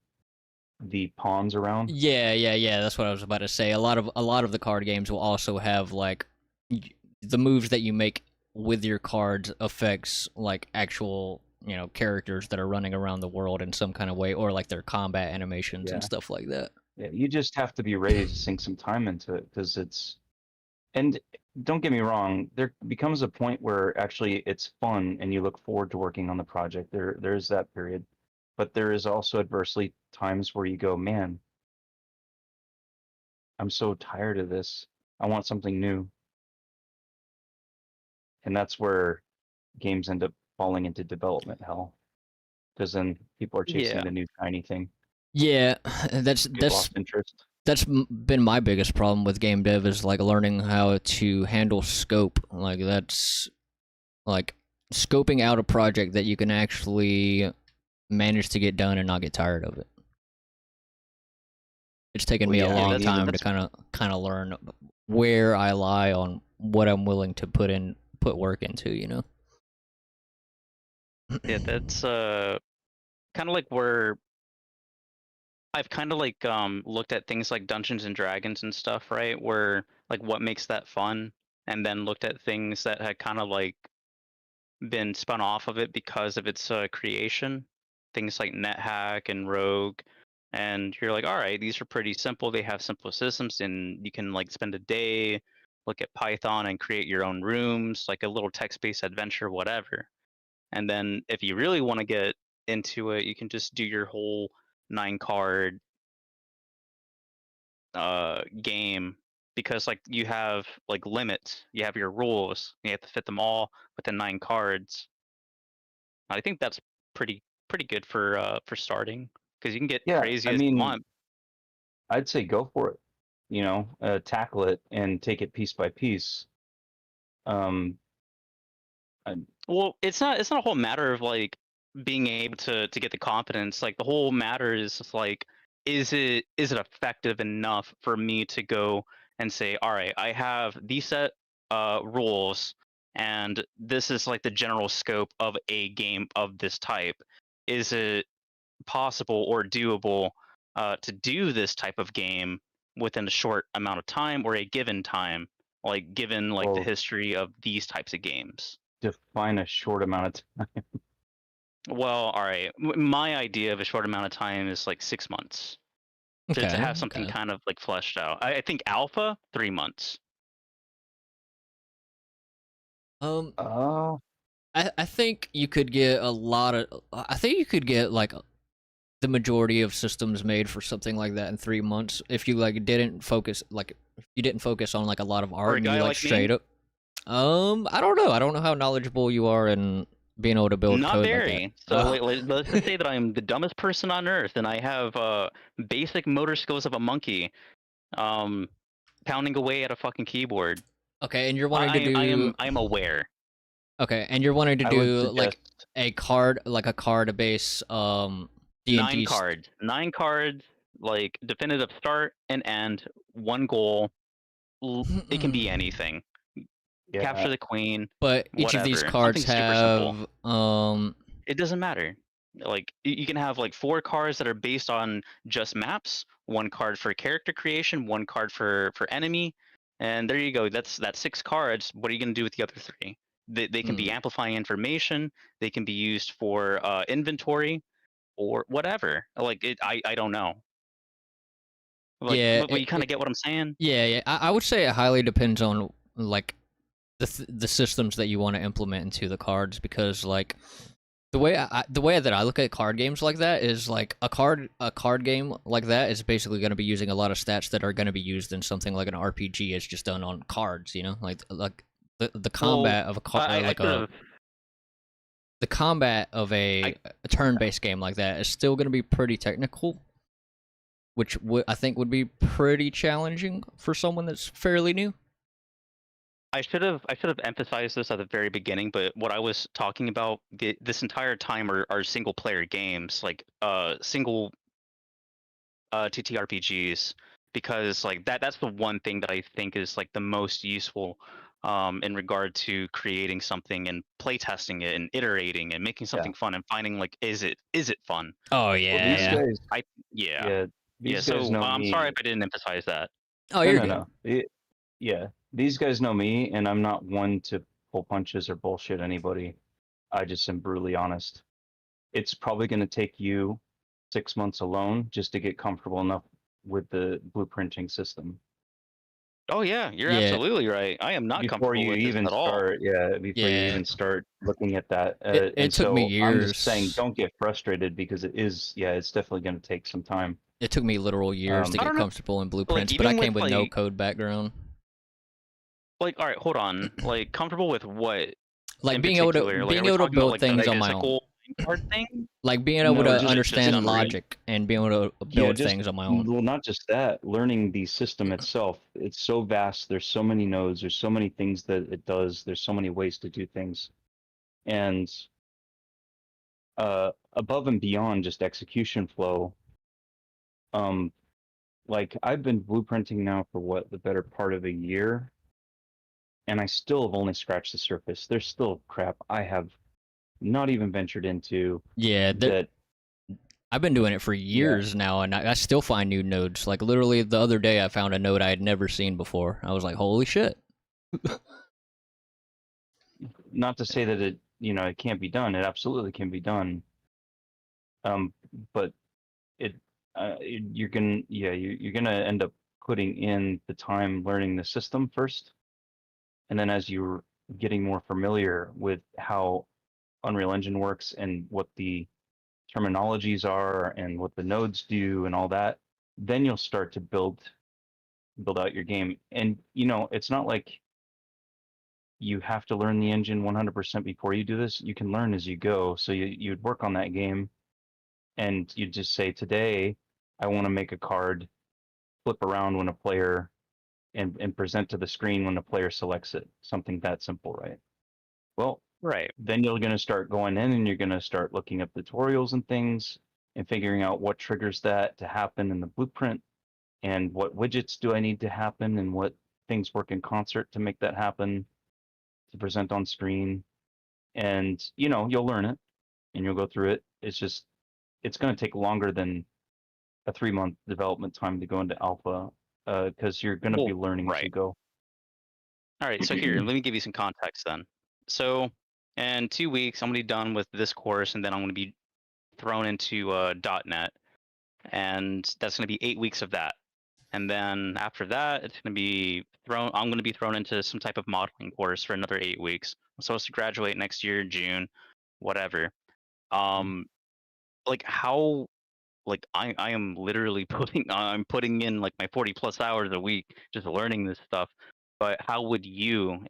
the pawns around. yeah. That's what I was about to say. A lot of the card games will also have like the moves that you make with your cards affects like actual characters that are running around the world in some kind of way, or like their combat animations and stuff like that. Yeah, you just have to be ready to sink some time into it because it's. And don't get me wrong, there becomes a point where actually it's fun and you look forward to working on the project. There's that period, but there is also adversely times where you go, man, I'm so tired of this. I want something new. And that's where games end up falling into development hell, because then people are chasing the new shiny thing. Yeah, that's Lost interest. that's been my biggest problem with game dev, is like learning how to handle scope. Like that's like scoping out a project that you can actually manage to get done and not get tired of it. It's taken me a long time to kind of learn where I lie on what I'm willing to put work into, Yeah, that's kind of like where I've kind of like looked at things like Dungeons and Dragons and stuff, right? Where like what makes that fun, and then looked at things that had kind of like been spun off of it because of its creation, things like NetHack and Rogue, and you're like, all right, these are pretty simple. They have simple systems, and you can like spend a day, look at Python and create your own rooms, like a little text-based adventure, whatever. And then if you really want to get into it, you can just do your whole 9-card game, because like you have like limits, you have your rules, you have to fit them all within 9 cards. I think that's pretty good for starting, because you can get crazy as you want. I'd say go for it. Tackle it and take it piece by piece. Well, it's not a whole matter of like being able to get the confidence. Like the whole matter is just like, is it effective enough for me to go and say, all right, I have these set rules, and this is like the general scope of a game of this type. Is it possible or doable to do this type of game within a short amount of time, or a given time, like given like the history of these types of games? Define a short amount of time. Well, all right. My idea of a short amount of time is like 6 months to have something kind of like fleshed out. I think alpha 3 months. I think you could get I think you could get like the majority of systems made for something like that in 3 months if you like didn't focus on like a lot of art and you like straight up. I don't know. I don't know how knowledgeable you are in being able to build Not code very. like that. So let's just say that I'm the dumbest person on earth, and I have basic motor skills of a monkey, pounding away at a fucking keyboard. Okay, and you're wanting to do. I am aware. Okay, and you're wanting to do like a card base D&D Nine cards, like definitive start and end, one goal. It can be anything. Yeah. Capture the queen. But each of these Whatever. cards Something super simple. have It doesn't matter. Like you can have like 4 cards that are based on just maps, 1 card for character creation, 1 card for enemy, and there you go. That's 6 cards. What are you gonna do with the other 3? They can be amplifying information. They can be used for inventory or whatever. Like I don't know. Like, yeah, but you kind of get what I'm saying. yeah. I would say it highly depends on like the systems that you want to implement into the cards, because like the way that I look at card games like that is like a card game like that is basically going to be using a lot of stats that are going to be used in something like an RPG. It's just done on cards, you know, like the combat of a card the combat of a turn-based game like that is still going to be pretty technical, which I think would be pretty challenging for someone that's fairly new. I should have emphasized this at the very beginning, but what I was talking about this entire time are single player games, like single TTRPGs, because like that's the one thing that I think is like the most useful in regard to creating something and playtesting it and iterating and making something fun and finding like is it fun? Oh yeah, Well, these guys, yeah. these So guys know I'm me. sorry if I didn't emphasize that. Oh, you're No. Yeah, these guys know me, and I'm not one to pull punches or bullshit anybody. I just am brutally honest. It's probably going to take you 6 months alone just to get comfortable enough with the blueprinting system. Oh yeah, you're absolutely right. I am not before you comfortable with even this at all. before you even start looking at that. It took me I'm just years. saying, don't get frustrated, because it's definitely going to take some time. It took me literal years to I get don't know. comfortable in blueprints, Like, but I even came with with, no like- code background. Like, all right, hold on. Like, comfortable with what? Like in being able particular? to Like, are we build talking about, like, the things on my own. physical card thing? Like being able No, to just understand Unreal. logic and being able to build things on my own. Well, not just that. Learning the system itself. It's so vast. There's so many nodes. There's so many things that it does. There's so many ways to do things, and above and beyond just execution flow. Like I've been blueprinting now for what, the better part of a year, and I still have only scratched the surface. There's still crap I have not even ventured into. Yeah, that I've been doing it for years now, and I still find new nodes. Like literally the other day, I found a node I had never seen before. I was like, "Holy shit!" Not to say that it can't be done. It absolutely can be done. But you're gonna end up putting in the time learning the system first, and then as you're getting more familiar with how Unreal Engine works and what the terminologies are and what the nodes do and all that, then you'll start to build out your game. And it's not like you have to learn the engine 100% before you do this. You can learn as you go. So you'd work on that game, and you just say, today I want to make a card flip around when a player and present to the screen when the player selects it. Something that simple, right? Well, Right. then you're going to start going in and you're going to start looking up tutorials and things and figuring out what triggers that to happen in the blueprint, and what widgets do I need to happen, and what things work in concert to make that happen, to present on screen. And you'll learn it and you'll go through it. It's going to take longer than a 3-month development time to go into alpha, because you're going to be learning as you go. All right, so here, let me give you some context then. So in 2 weeks, I'm going to be done with this course, and then I'm going to be thrown into .NET, and that's going to be 8 weeks of that. And then after that, I'm going to be thrown into some type of modeling course for another 8 weeks. I'm supposed to graduate next year, June, whatever. Like how, like I am literally putting in like my 40+ hours a week just learning this stuff. But how would you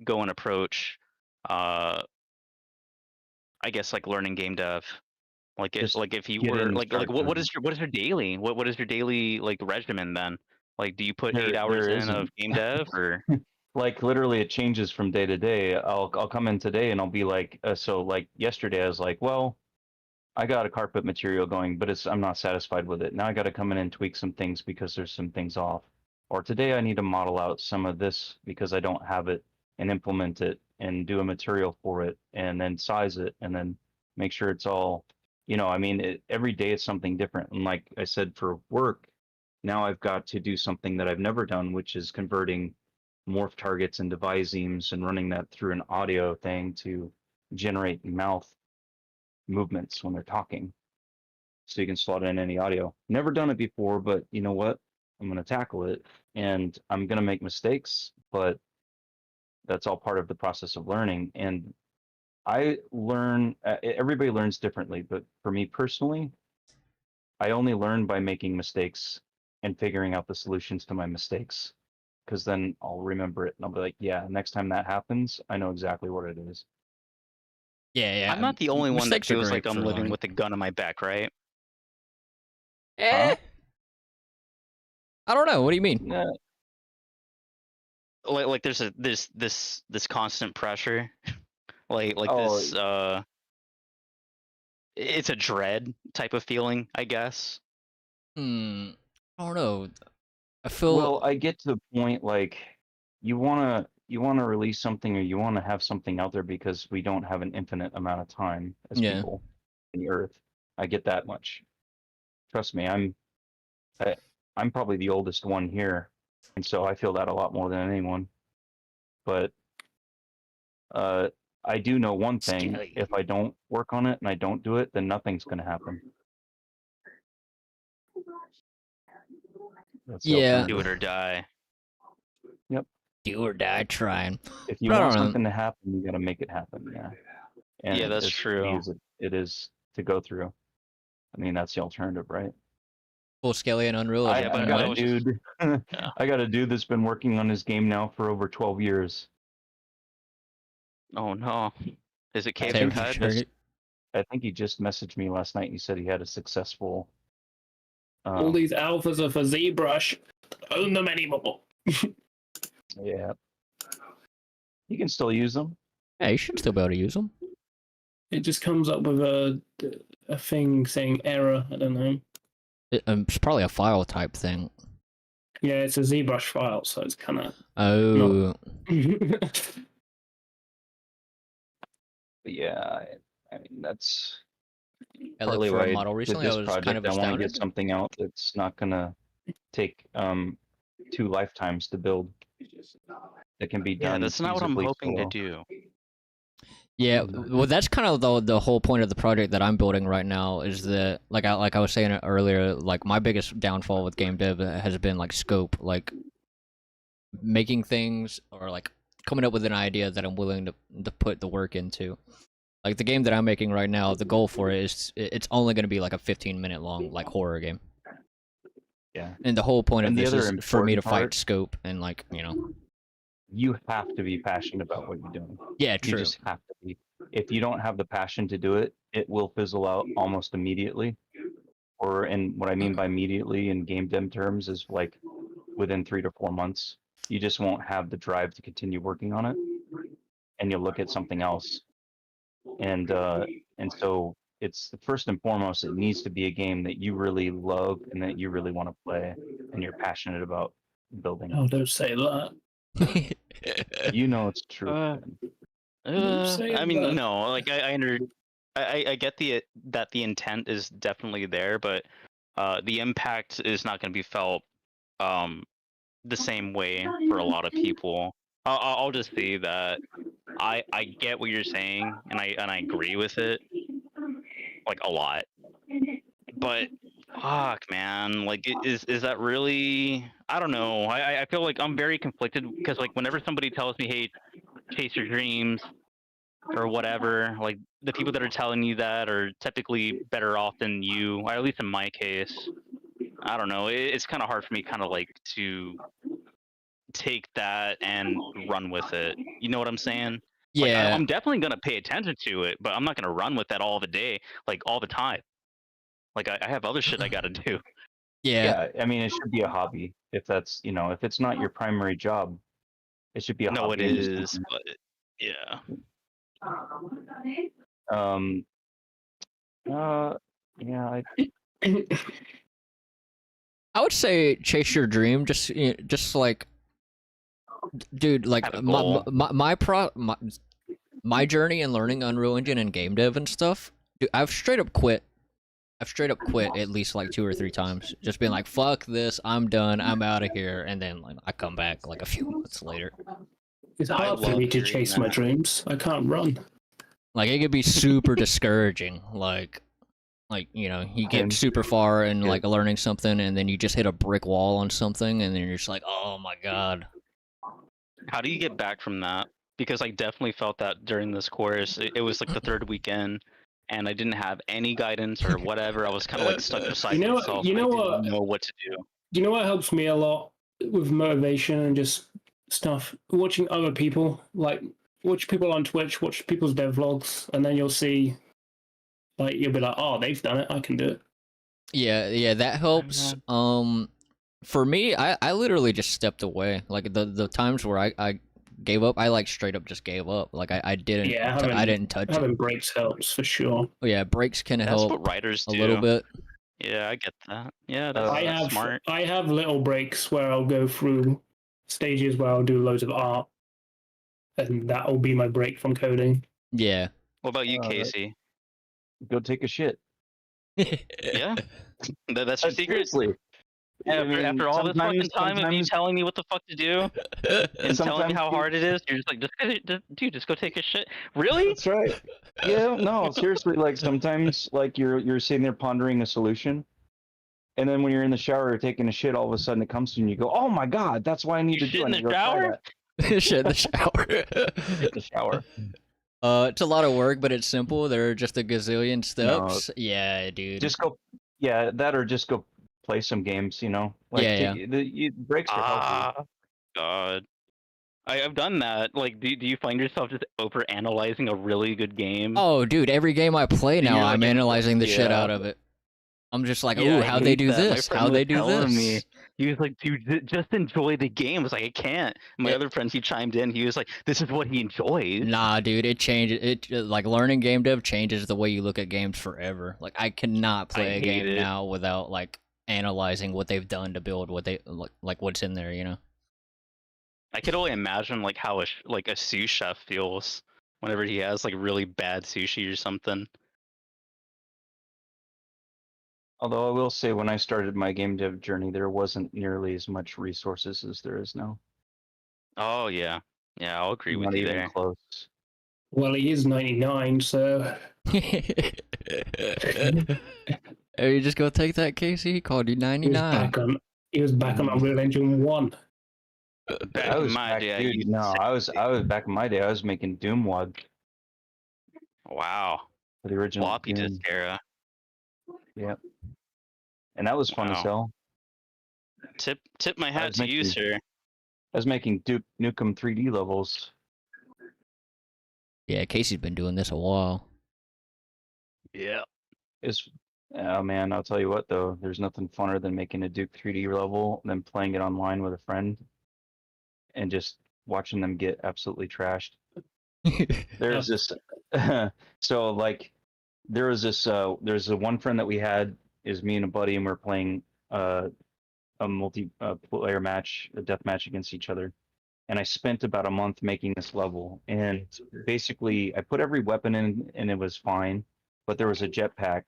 go and approach, I guess, like learning game dev? Like if you were like what is your daily what is your daily like regimen then? Like, do you put 8 hours in of game dev, or like literally it changes from day to day. I'll come in today and I'll be like, so like yesterday I was like, well, I got a carpet material going, but I'm not satisfied with it. Now I got to come in and tweak some things because there's some things off. Or today I need to model out some of this because I don't have it, and implement it and do a material for it and then size it and then make sure it's all, I mean, every day it's something different. And like I said, for work, now I've got to do something that I've never done, which is converting morph targets into visemes and running that through an audio thing to generate mouth movements when they're talking, so you can slot in any audio. Never done it before, but you know what? I'm going to tackle it, and I'm going to make mistakes, but that's all part of the process of learning. And I learn, everybody learns differently, but for me personally, I only learn by making mistakes and figuring out the solutions to my mistakes, because then I'll remember it and I'll be like, yeah, next time that happens, I know exactly what it is. Yeah. I'm not the only one that mistakes are feels great like I'm for living learning. with a gun on my back, right? Eh? I don't know. What do you mean? Yeah. Like there's this constant pressure, like Oh, this it's a dread type of feeling, I guess. I don't know. I feel. well, I get to the point like you wanna release something, or you wanna have something out there because we don't have an infinite amount of time as Yeah. people in the earth. I get that much. Trust me, I'm probably the oldest one here, and so I feel that a lot more than anyone. But I do know one thing: Scary. if I don't work on it and I don't do it, then nothing's gonna happen. That's the Yeah. alternative. Do it or die. Do or die trying. If you But I want don't know. something to happen, you got to make it happen. Yeah. And Yeah, that's as true. easy as it is to go through. I mean, that's the alternative, right? Full scale and Unreal. Yeah, but I I got a was just- dude. Yeah. I got a dude that's been working on his game now for over 12 years. Oh no. Is it Same Cave for Cut? sure. I think he just messaged me last night. He said he had a successful. All these alphas are for Zbrush. Own them anymore. Yeah. You can still use them. Yeah, you should still be able to use them. It just comes up with a thing saying error. I don't know. It's probably a file type thing. Yeah, it's a Zbrush file, so it's kind of. Oh. But yeah, I mean, that's I partly looked for why a model with recently. I this was project, kind of I want to astounded. get something out that's not gonna take 2 lifetimes to build. That can be done. Yeah, that's not what I'm feasibly hoping to solo. do. Yeah, well, that's kind of the whole point of the project that I'm building right now. Is that like I was saying earlier, like my biggest downfall with game dev has been like scope, like making things or like coming up with an idea that I'm willing to put the work into. Like the game that I'm making right now, the goal for it is it's only going to be like a 15-minute long like horror game. Yeah. And the whole point of And the this other is for me to important fight part- scope and like, you know. You have to be passionate about what you're doing. Yeah, You true. just have to be. If you don't have the passion to do it, it will fizzle out almost immediately. And what I mean by immediately in game dev terms is like within 3 to 4 months. You just won't have the drive to continue working on it, and you'll look at something else. And so it's first and foremost, it needs to be a game that you really love and that you really want to play and you're passionate about building. Oh, don't say that. You know it's true. I mean, no, like I get that the intent is definitely there, but the impact is not going to be felt the same way for a lot of people. I'll just say that I get what you're saying, and I agree with it, like a lot. But fuck, man, like is that really? I don't know. I feel like I'm very conflicted because like whenever somebody tells me, hey, chase your dreams or whatever, like the people that are telling you that are typically better off than you, or at least in my case. I don't know. It's kind of hard for me kind of like to take that and run with it. You know what I'm saying? Like, Yeah. I'm definitely going to pay attention to it, but I'm not going to run with that all the day, like all the time. Like I have other shit I got to do. Yeah. I mean, it should be a hobby. If that's, if it's not your primary job, it should be a No, hobby. it and just is, something- but yeah. Yeah, I would say chase your dream. Just like, dude, like Have a goal. my journey in learning Unreal Engine and game dev and stuff. Dude, I've straight up quit at least like 2 or 3 times. Just being like, fuck this, I'm done, I'm out of here, and then like I come back like a few months later. It's I hard for love me to hearing chase my that. dreams. I can't run. Like it could be super discouraging. Like you know, you get And- super far in Yeah. like learning something, and then you just hit a brick wall on something, and then you're just like, oh my god. How do you get back from that? Because I definitely felt that during this course. It was like the third weekend, and I didn't have any guidance or whatever. I was kind of like stuck beside You know- myself. you know I what? didn't know what to do. You know what helps me a lot with motivation and just stuff? Watching other people, like watch people on Twitch, watch people's dev vlogs, and then you'll see, like, you'll be like, oh, they've done it, I can do it. Yeah, that helps. For me, I literally just stepped away. Like the times where I gave up, I like straight up just gave up. Like I didn't Yeah, I didn't touch it. having breaks helps for sure. Yeah, breaks can That's help what writers a do. little bit. Yeah, I get that. Yeah, that's, that's smart. I have little breaks where I'll go through stages where I'll do loads of art, and that will be my break from coding. Yeah. What about you, Casey? go take a shit. Yeah, that's your secret. Seriously. After all this fucking time of you telling me what the fuck to do and telling me how hard it is, you're just like, dude, just go take a shit. Really? That's right. Yeah, no, seriously. Like sometimes, like you're sitting there pondering a solution, and then when you're in the shower or taking a shit, all of a sudden it comes to you and you go, "Oh my god, that's why I need You to shit do it." in And the you go try shower? that. Shit in the shower. In the shower. It's a lot of work, but it's simple. There are just a gazillion steps. Yeah, dude. Just go, yeah, that or just go play some games. You know, like Yeah, breaks are healthy. Ah, God. I've done that. Like, do you find yourself just over analyzing a really good game? Oh, dude, every game I play now, You're like I'm analyzing the shit yeah. out of it. I'm just like, Yeah, ooh, I how'd they hate do that. My this? friend How'd was they do telling this? me. He was like, dude, just enjoy the game. I was like, I can't. My Yeah. other friends, he chimed in. He was like, this is what he enjoys. Nah, dude, it changes. It like learning game dev changes the way you look at games forever. Like I cannot play a hate game it. now without like analyzing what they've done to build what they like what's in there. You know? I could only imagine like how a sous chef feels whenever he has like really bad sushi or something. Although I will say, when I started my game dev journey, there wasn't nearly as much resources as there is now. Oh yeah, yeah, I'll agree with Not you even there. close. Well, he is 99, so Hey, you just go take that, Casey. He called you he was 99. he was back on Unreal Engine 1. Back I in was my back, day, I dude. used No, to I was back in my day. I was making Doom WAD Wow, for the original floppy Doom. disk era. Yep. And that was fun as Wow. hell. Tip my hat was to you, making- sir. I was making Duke Nukem 3D levels. Yeah, Casey's been doing this a while. Yeah. It's oh man, I'll tell you what though, there's nothing funner than making a Duke 3D level than playing it online with a friend and just watching them get absolutely trashed. There's this so like there was this there's a one friend that we had is me and a buddy, and we're playing a multi player match, a death match against each other. And I spent about a month making this level, and basically I put every weapon in and it was fine, but there was a jetpack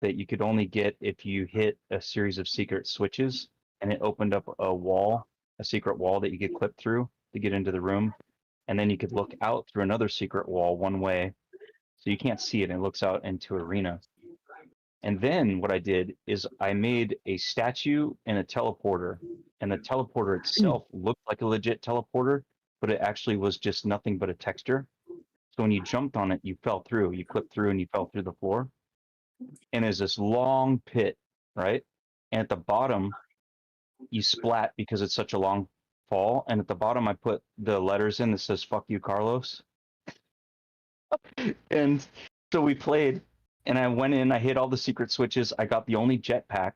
that you could only get if you hit a series of secret switches, and it opened up a wall, a secret wall that you could clip through to get into the room, and then you could look out through another secret wall one way, so you can't see it, and it looks out into arena. And then what I did is I made a statue and a teleporter, and the teleporter itself looked like a legit teleporter, but it actually was just nothing but a texture. So when you jumped on it, you fell through, you clipped through, and you fell through the floor. And there's this long pit, right? And at the bottom, you splat because it's such a long fall. And at the bottom, I put the letters in that says "Fuck you, Carlos." And so we played, and I went in, I hit all the secret switches, I got the only jetpack,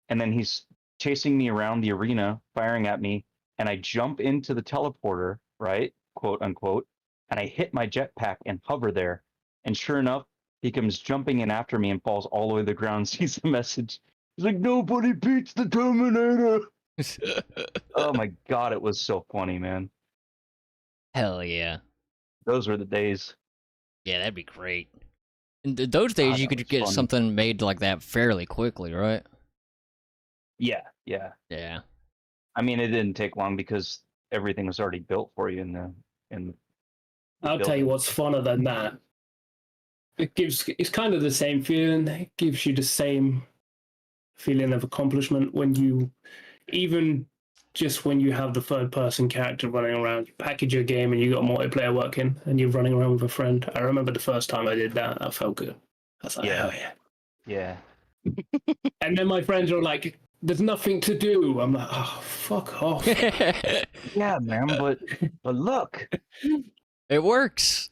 and then he's chasing me around the arena, firing at me, and I jump into the teleporter, right, quote unquote, and I hit my jetpack and hover there, and sure enough, He comes jumping in after me and falls all the way to the ground, sees the message. He's like, nobody beats the Terminator! Oh my god, it was so funny, man. Hell yeah. Those were the days. Yeah, that'd be great. In those days, God, you that could was get fun. something made like that fairly quickly, right? Yeah, yeah. Yeah. I mean, it didn't take long because everything was already built for you in the I'll tell you what's funner than that. It's kind of the same feeling. It gives you the same feeling of accomplishment when you, even just when you have the third person character running around, you package your game and you got multiplayer working and you're running around with a friend. I remember the first time I did that, I felt good. I was like, Yeah. hell Yeah. yeah. And then my friends are like, there's nothing to do. I'm like, oh, fuck off. Yeah, man, but look. It works.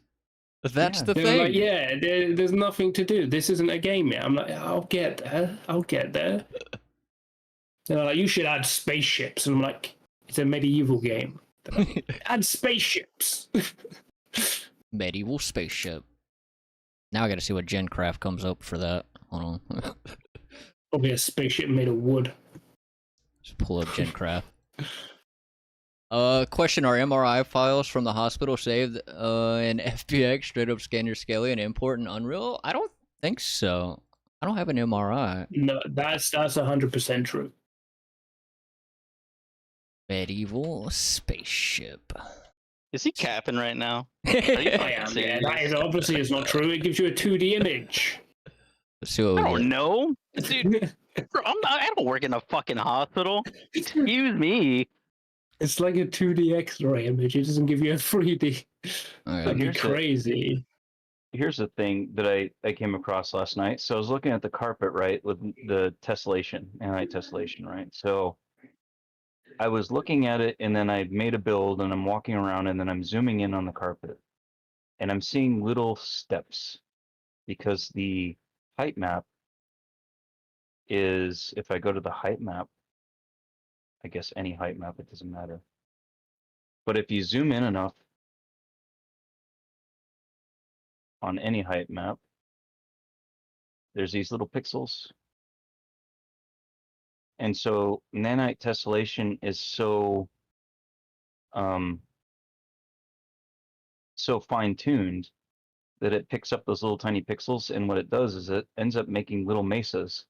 That's Yeah. the They're thing. like, yeah, there's nothing to do. This isn't a game yet. I'm like, I'll get there. I'll get there. They're like, you should add spaceships. And I'm like, it's a medieval game. Like, add spaceships. Medieval spaceship. Now I gotta see what GenCraft comes up for that. Hold on. Probably a spaceship made of wood. Just pull up GenCraft. Question: are MRI files from the hospital saved in FBX? Straight up scan your Scaly and import in Unreal? I don't think so. I don't have an MRI. No, that's 100% true. Medieval spaceship. Is he capping right now? I am. Yeah, that is obviously is not true. It gives you a 2D image. Let's see what we I get. don't know, dude. Bro, I don't work in a fucking hospital. Excuse me. It's like a 2D X-ray image. It doesn't give you a 3D. Alright. That'd be Here's the- crazy. Here's the thing that I came across last night. So I was looking at the carpet, right, with the tessellation, anti-tessellation, right? So I was looking at it, and then I made a build, and I'm walking around, and then I'm zooming in on the carpet, and I'm seeing little steps because the height map is, if I go to the height map, I guess any height map, it doesn't matter. But if you zoom in enough on any height map, there's these little pixels. And so nanite tessellation is so so fine-tuned that it picks up those little tiny pixels, and what it does is it ends up making little mesas.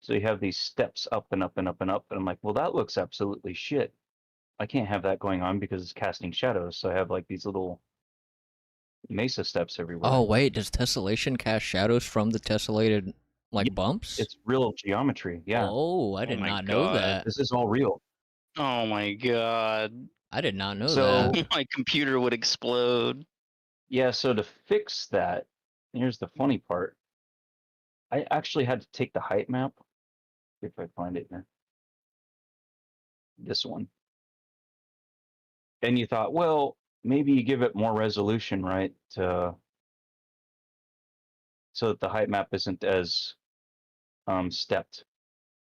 So you have these steps up and up and up and up, and I'm like, well, that looks absolutely shit. I can't have that going on because it's casting shadows. So I have like these little mesa steps everywhere. Oh wait, does tessellation cast shadows from the tessellated like bumps? It's real geometry. Yeah. Oh, I did my not know God. that. This is all real. Oh my god. I did not know So- that. My computer would explode. Yeah, so to fix that, here's the funny part. I actually had to take the height map, if I find it here. This one. And you thought, well, maybe you give it more resolution, right? So that the height map isn't as stepped.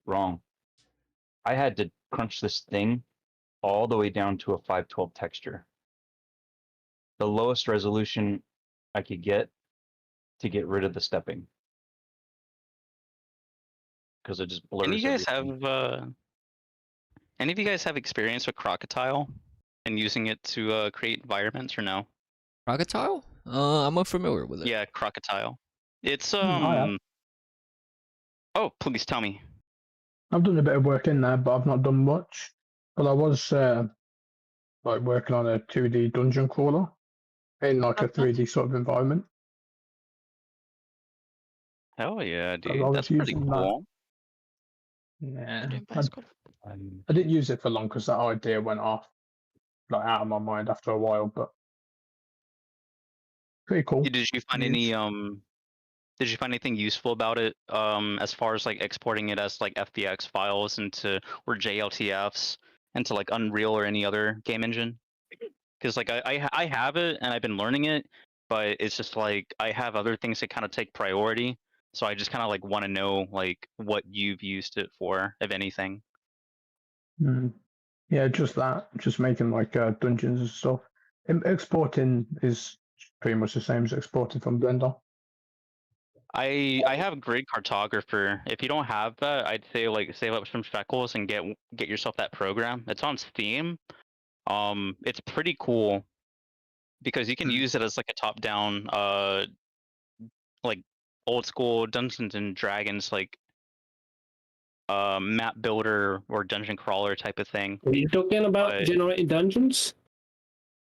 Wrong. I had to crunch this thing all the way down to a 512 texture. The lowest resolution I could get to get rid of the stepping. Because it just blurs. Any of you guys everything. have any of you guys have experience with Crocodile and using it to create environments or no? Crocodile? I'm unfamiliar with it. Yeah, Crocodile. It's I have. Oh, please tell me. I've done a bit of work in there, but I've not done much. But I was like working on a 2D dungeon crawler in like a 3D sort of environment. Hell yeah, I dude. was That's pretty using that. cool. Yeah, Um, I didn't use it for long because that idea went off, like out of my mind after a while. But pretty cool. Did you find any did you find anything useful about it as far as like exporting it as like FBX files into or JLTFs into like Unreal or any other game engine? Because like I have it and I've been learning it, but it's just like I have other things that kind of take priority. So I just kind of like want to know like what you've used it for, if anything. Yeah, just that, just making like dungeons and stuff. Exporting is pretty much the same as exporting from Blender. I have Grid Cartographer. If you don't have that, I'd say like save up some shekels and get yourself that program. It's on Steam. It's pretty cool because you can use it as like a top-down, like old school Dungeons and Dragons like map builder or dungeon crawler type of thing. Are you talking about But- generating dungeons?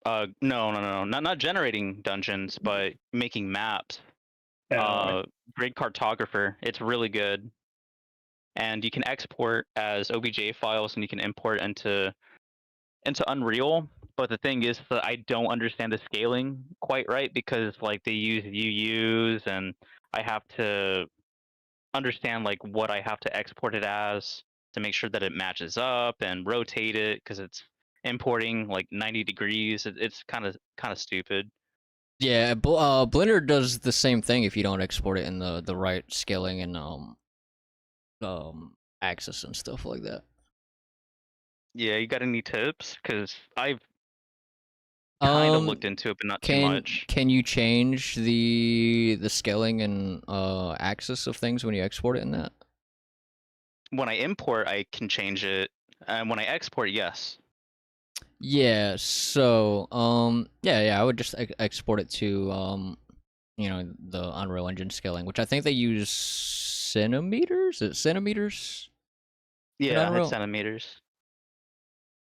No, not generating dungeons, but making maps. Yeah, Grid Cartographer. It's really good, and you can export as OBJ files, and you can import into Unreal. But the thing is that I don't understand the scaling quite right because like they use UUs, and I have to understand like what I have to export it as to make sure that it matches up and rotate it because it's importing like 90 degrees. It's kind of stupid. Yeah, Blender does the same thing if you don't export it in the right scaling and axis and stuff like that. Yeah, you got any tips? Because I've kind of looked into it, but not too much. Can you change the scaling and axis of things when you export it in that? When I import, I can change it, and when I export, yes. Yeah, so yeah, I would just export it to you know, the Unreal Engine scaling, which I think they use centimeters. Is it centimeters? Yeah, Unreal? it's centimeters.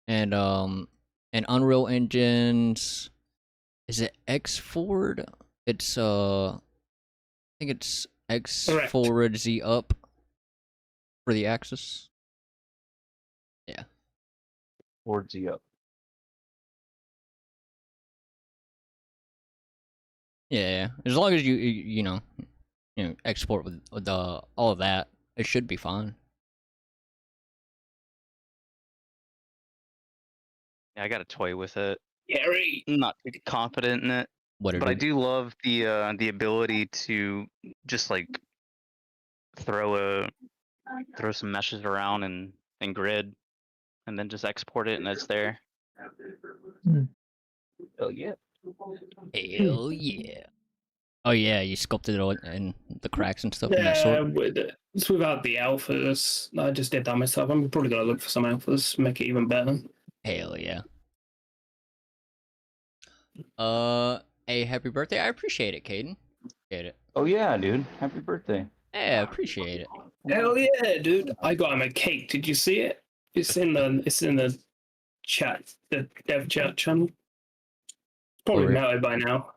And Unreal Engines, is it X forward? It's I think it's X Correct. forward, Z up for the axis. Or Z up. Yeah, as long as you know export with all of that, it should be fine. Yeah, I got to toy with it. Gary. I'm not too confident in it, What but I do love the ability to just like throw some meshes around and grid, and then just export it, and it's there. Oh yeah. Hell yeah! Oh yeah, you sculpted it all in the cracks and stuff in that Yeah, sword. it's without the alphas. I just did that myself. I'm probably gonna look for some alphas, make it even better. Hell yeah! Hey, happy birthday! I appreciate it, Caden. Appreciate it. Oh yeah, dude. Happy birthday. Yeah, appreciate it. Hell yeah, dude! I got him a cake. Did you see it? It's in the chat, the dev chat channel. Probably Over here. melted by now.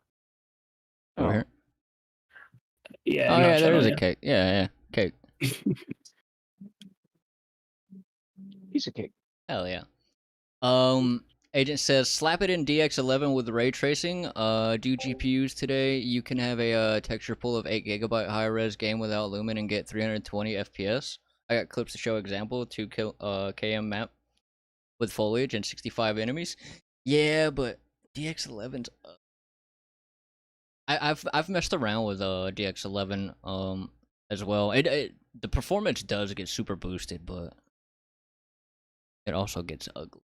Over here. Yeah. Oh no yeah, there channel, is a yeah. cake. Yeah, cake. Piece of cake. Hell yeah. Agent says, slap it in DX11 with ray tracing. Do GPUs today. You can have a texture pool of 8GB high-res game without Lumen and get 320 FPS. I got clips to show example. 2 km map with foliage and 65 enemies. Yeah, but DX11's. I've messed around with DX11 as well. The performance does get super boosted, but it also gets ugly.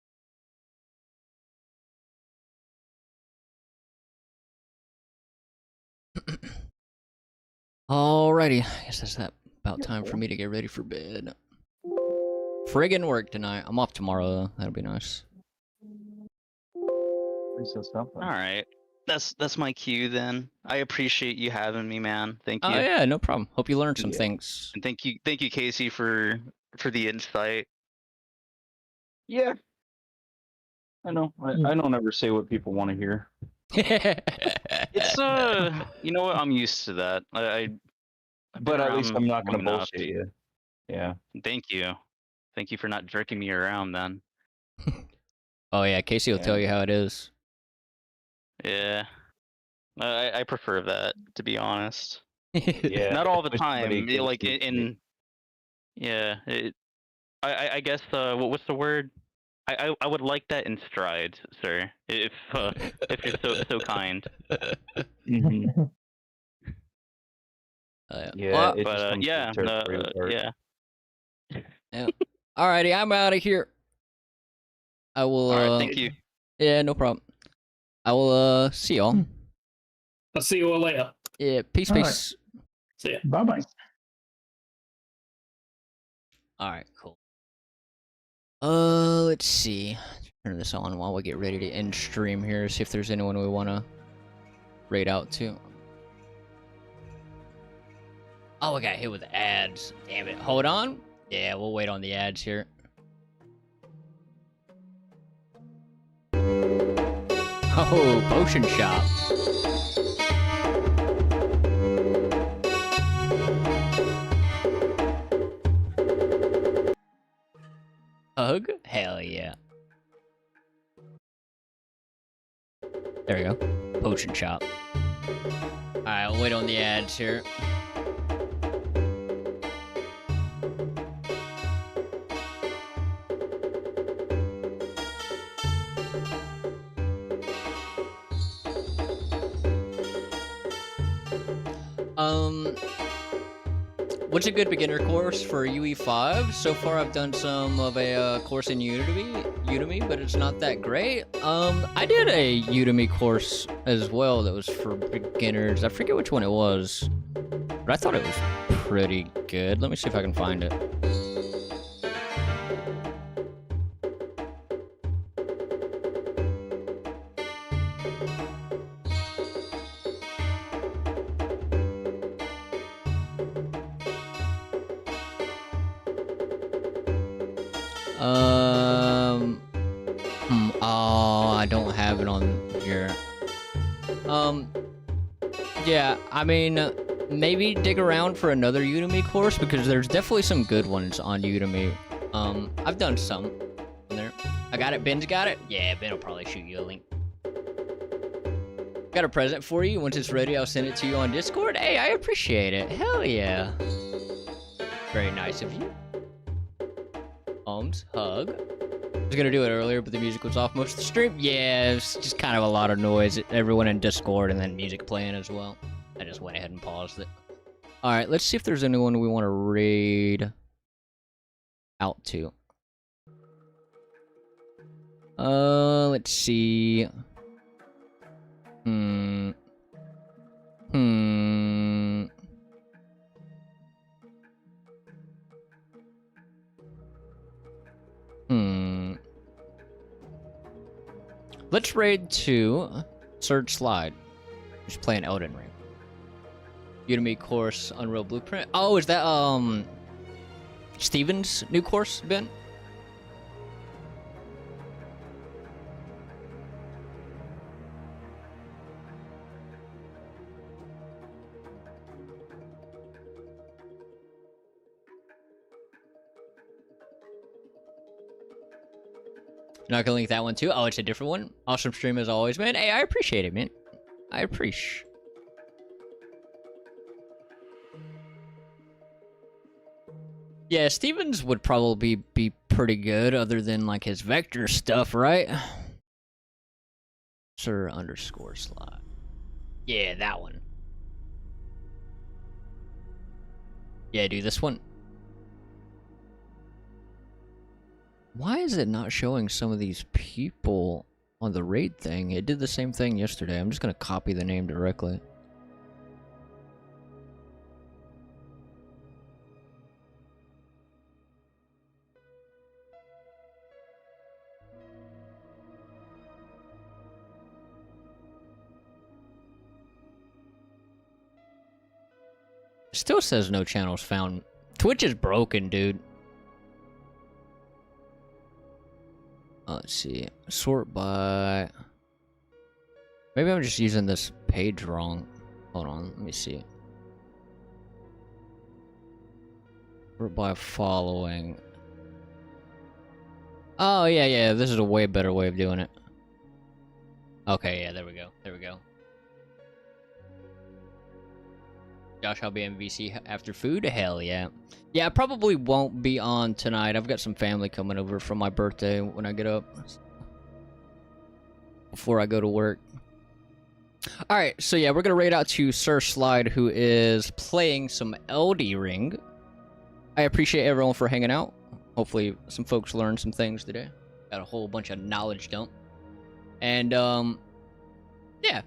Alrighty, I guess that's about time for me to get ready for bed. Friggin' work tonight. I'm off tomorrow though. That'll be nice. All right, that's my cue then. I appreciate you having me, man. Thank you. Oh yeah, no problem. Hope you learned some things. And thank you, Casey, for the insight. Yeah. I know. I don't ever say what people want to hear. It's you know what? I'm used to that. I've been But at least around I'm not long gonna enough. bullshit you. Yeah. Thank you for not jerking me around then. Oh yeah, Casey will tell you how it is. Yeah, I prefer that, to be honest. Yeah. Not all the Wish time. somebody could Like appreciate in yeah. I guess what's the word? I would like that in strides, sir. If you're so kind. Mhm. Yeah, Well, it just But comes to yeah, the territorial part. yeah. alrighty, I'm out of here. I will. All right, thank you. Yeah, no problem. I will. See y'all. I'll see you all later. Yeah, peace, All right. peace. See ya. Bye bye. All right, cool. Let's see. Turn this on while we get ready to end stream here. See if there's anyone we want to raid out to. Oh, I got hit with ads. Damn it. Hold on. Yeah, we'll wait on the ads here. Oh, potion shop. Hug? Hell yeah. There we go. Potion shop. Alright, I'll wait on the ads here. What's a good beginner course for UE5? So far I've done some of a course in Udemy, but it's not that great. I did a Udemy course as well that was for beginners. I forget which one it was, but I thought it was pretty good. Let me see if I can find it. Oh, I don't have it on here. Yeah, I mean, maybe dig around for another Udemy course because there's definitely some good ones on Udemy. I've done some in there. I got it. Ben's got it. Yeah, Ben will probably shoot you a link. Got a present for you. Once it's ready, I'll send it to you on Discord. Hey, I appreciate it. Hell yeah. Very nice of you. Hug. I was gonna do it earlier, but the music was off most of the stream. Yeah, it's just kind of a lot of noise. Everyone in Discord and then music playing as well. I just went ahead and paused it. Alright, let's see if there's anyone we want to raid out to. Let's see. Let's raid to Surge Slide, who's playing Elden Ring. Udemy course, Unreal Blueprint. Oh, is that Steven's new course, Ben? Not gonna link that one too. Oh, it's a different one. Awesome stream as always, man. Hey, I appreciate it, man. I appreciate. Yeah, Stevens would probably be pretty good, other than like his vector stuff, right? Sir underscore slot. Yeah, that one. Yeah, dude, this one. Why is it not showing some of these people on the raid thing? It did the same thing yesterday. I'm just gonna copy the name directly. Still says no channels found. Twitch is broken, dude. Let's see. Sort by... Maybe I'm just using this page wrong. Hold on, let me see. Sort by following. Oh, yeah, this is a way better way of doing it. Okay, yeah, there we go. There we go. Josh, I'll be MVC after food? Hell yeah. Yeah, I probably won't be on tonight. I've got some family coming over for my birthday when I get up. Before I go to work. Alright, so yeah, we're gonna raid out to Sir Slide, who is playing some LD Ring. I appreciate everyone for hanging out. Hopefully some folks learned some things today. Got a whole bunch of knowledge dump. And, yeah.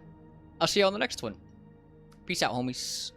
I'll see you on the next one. Peace out, homies.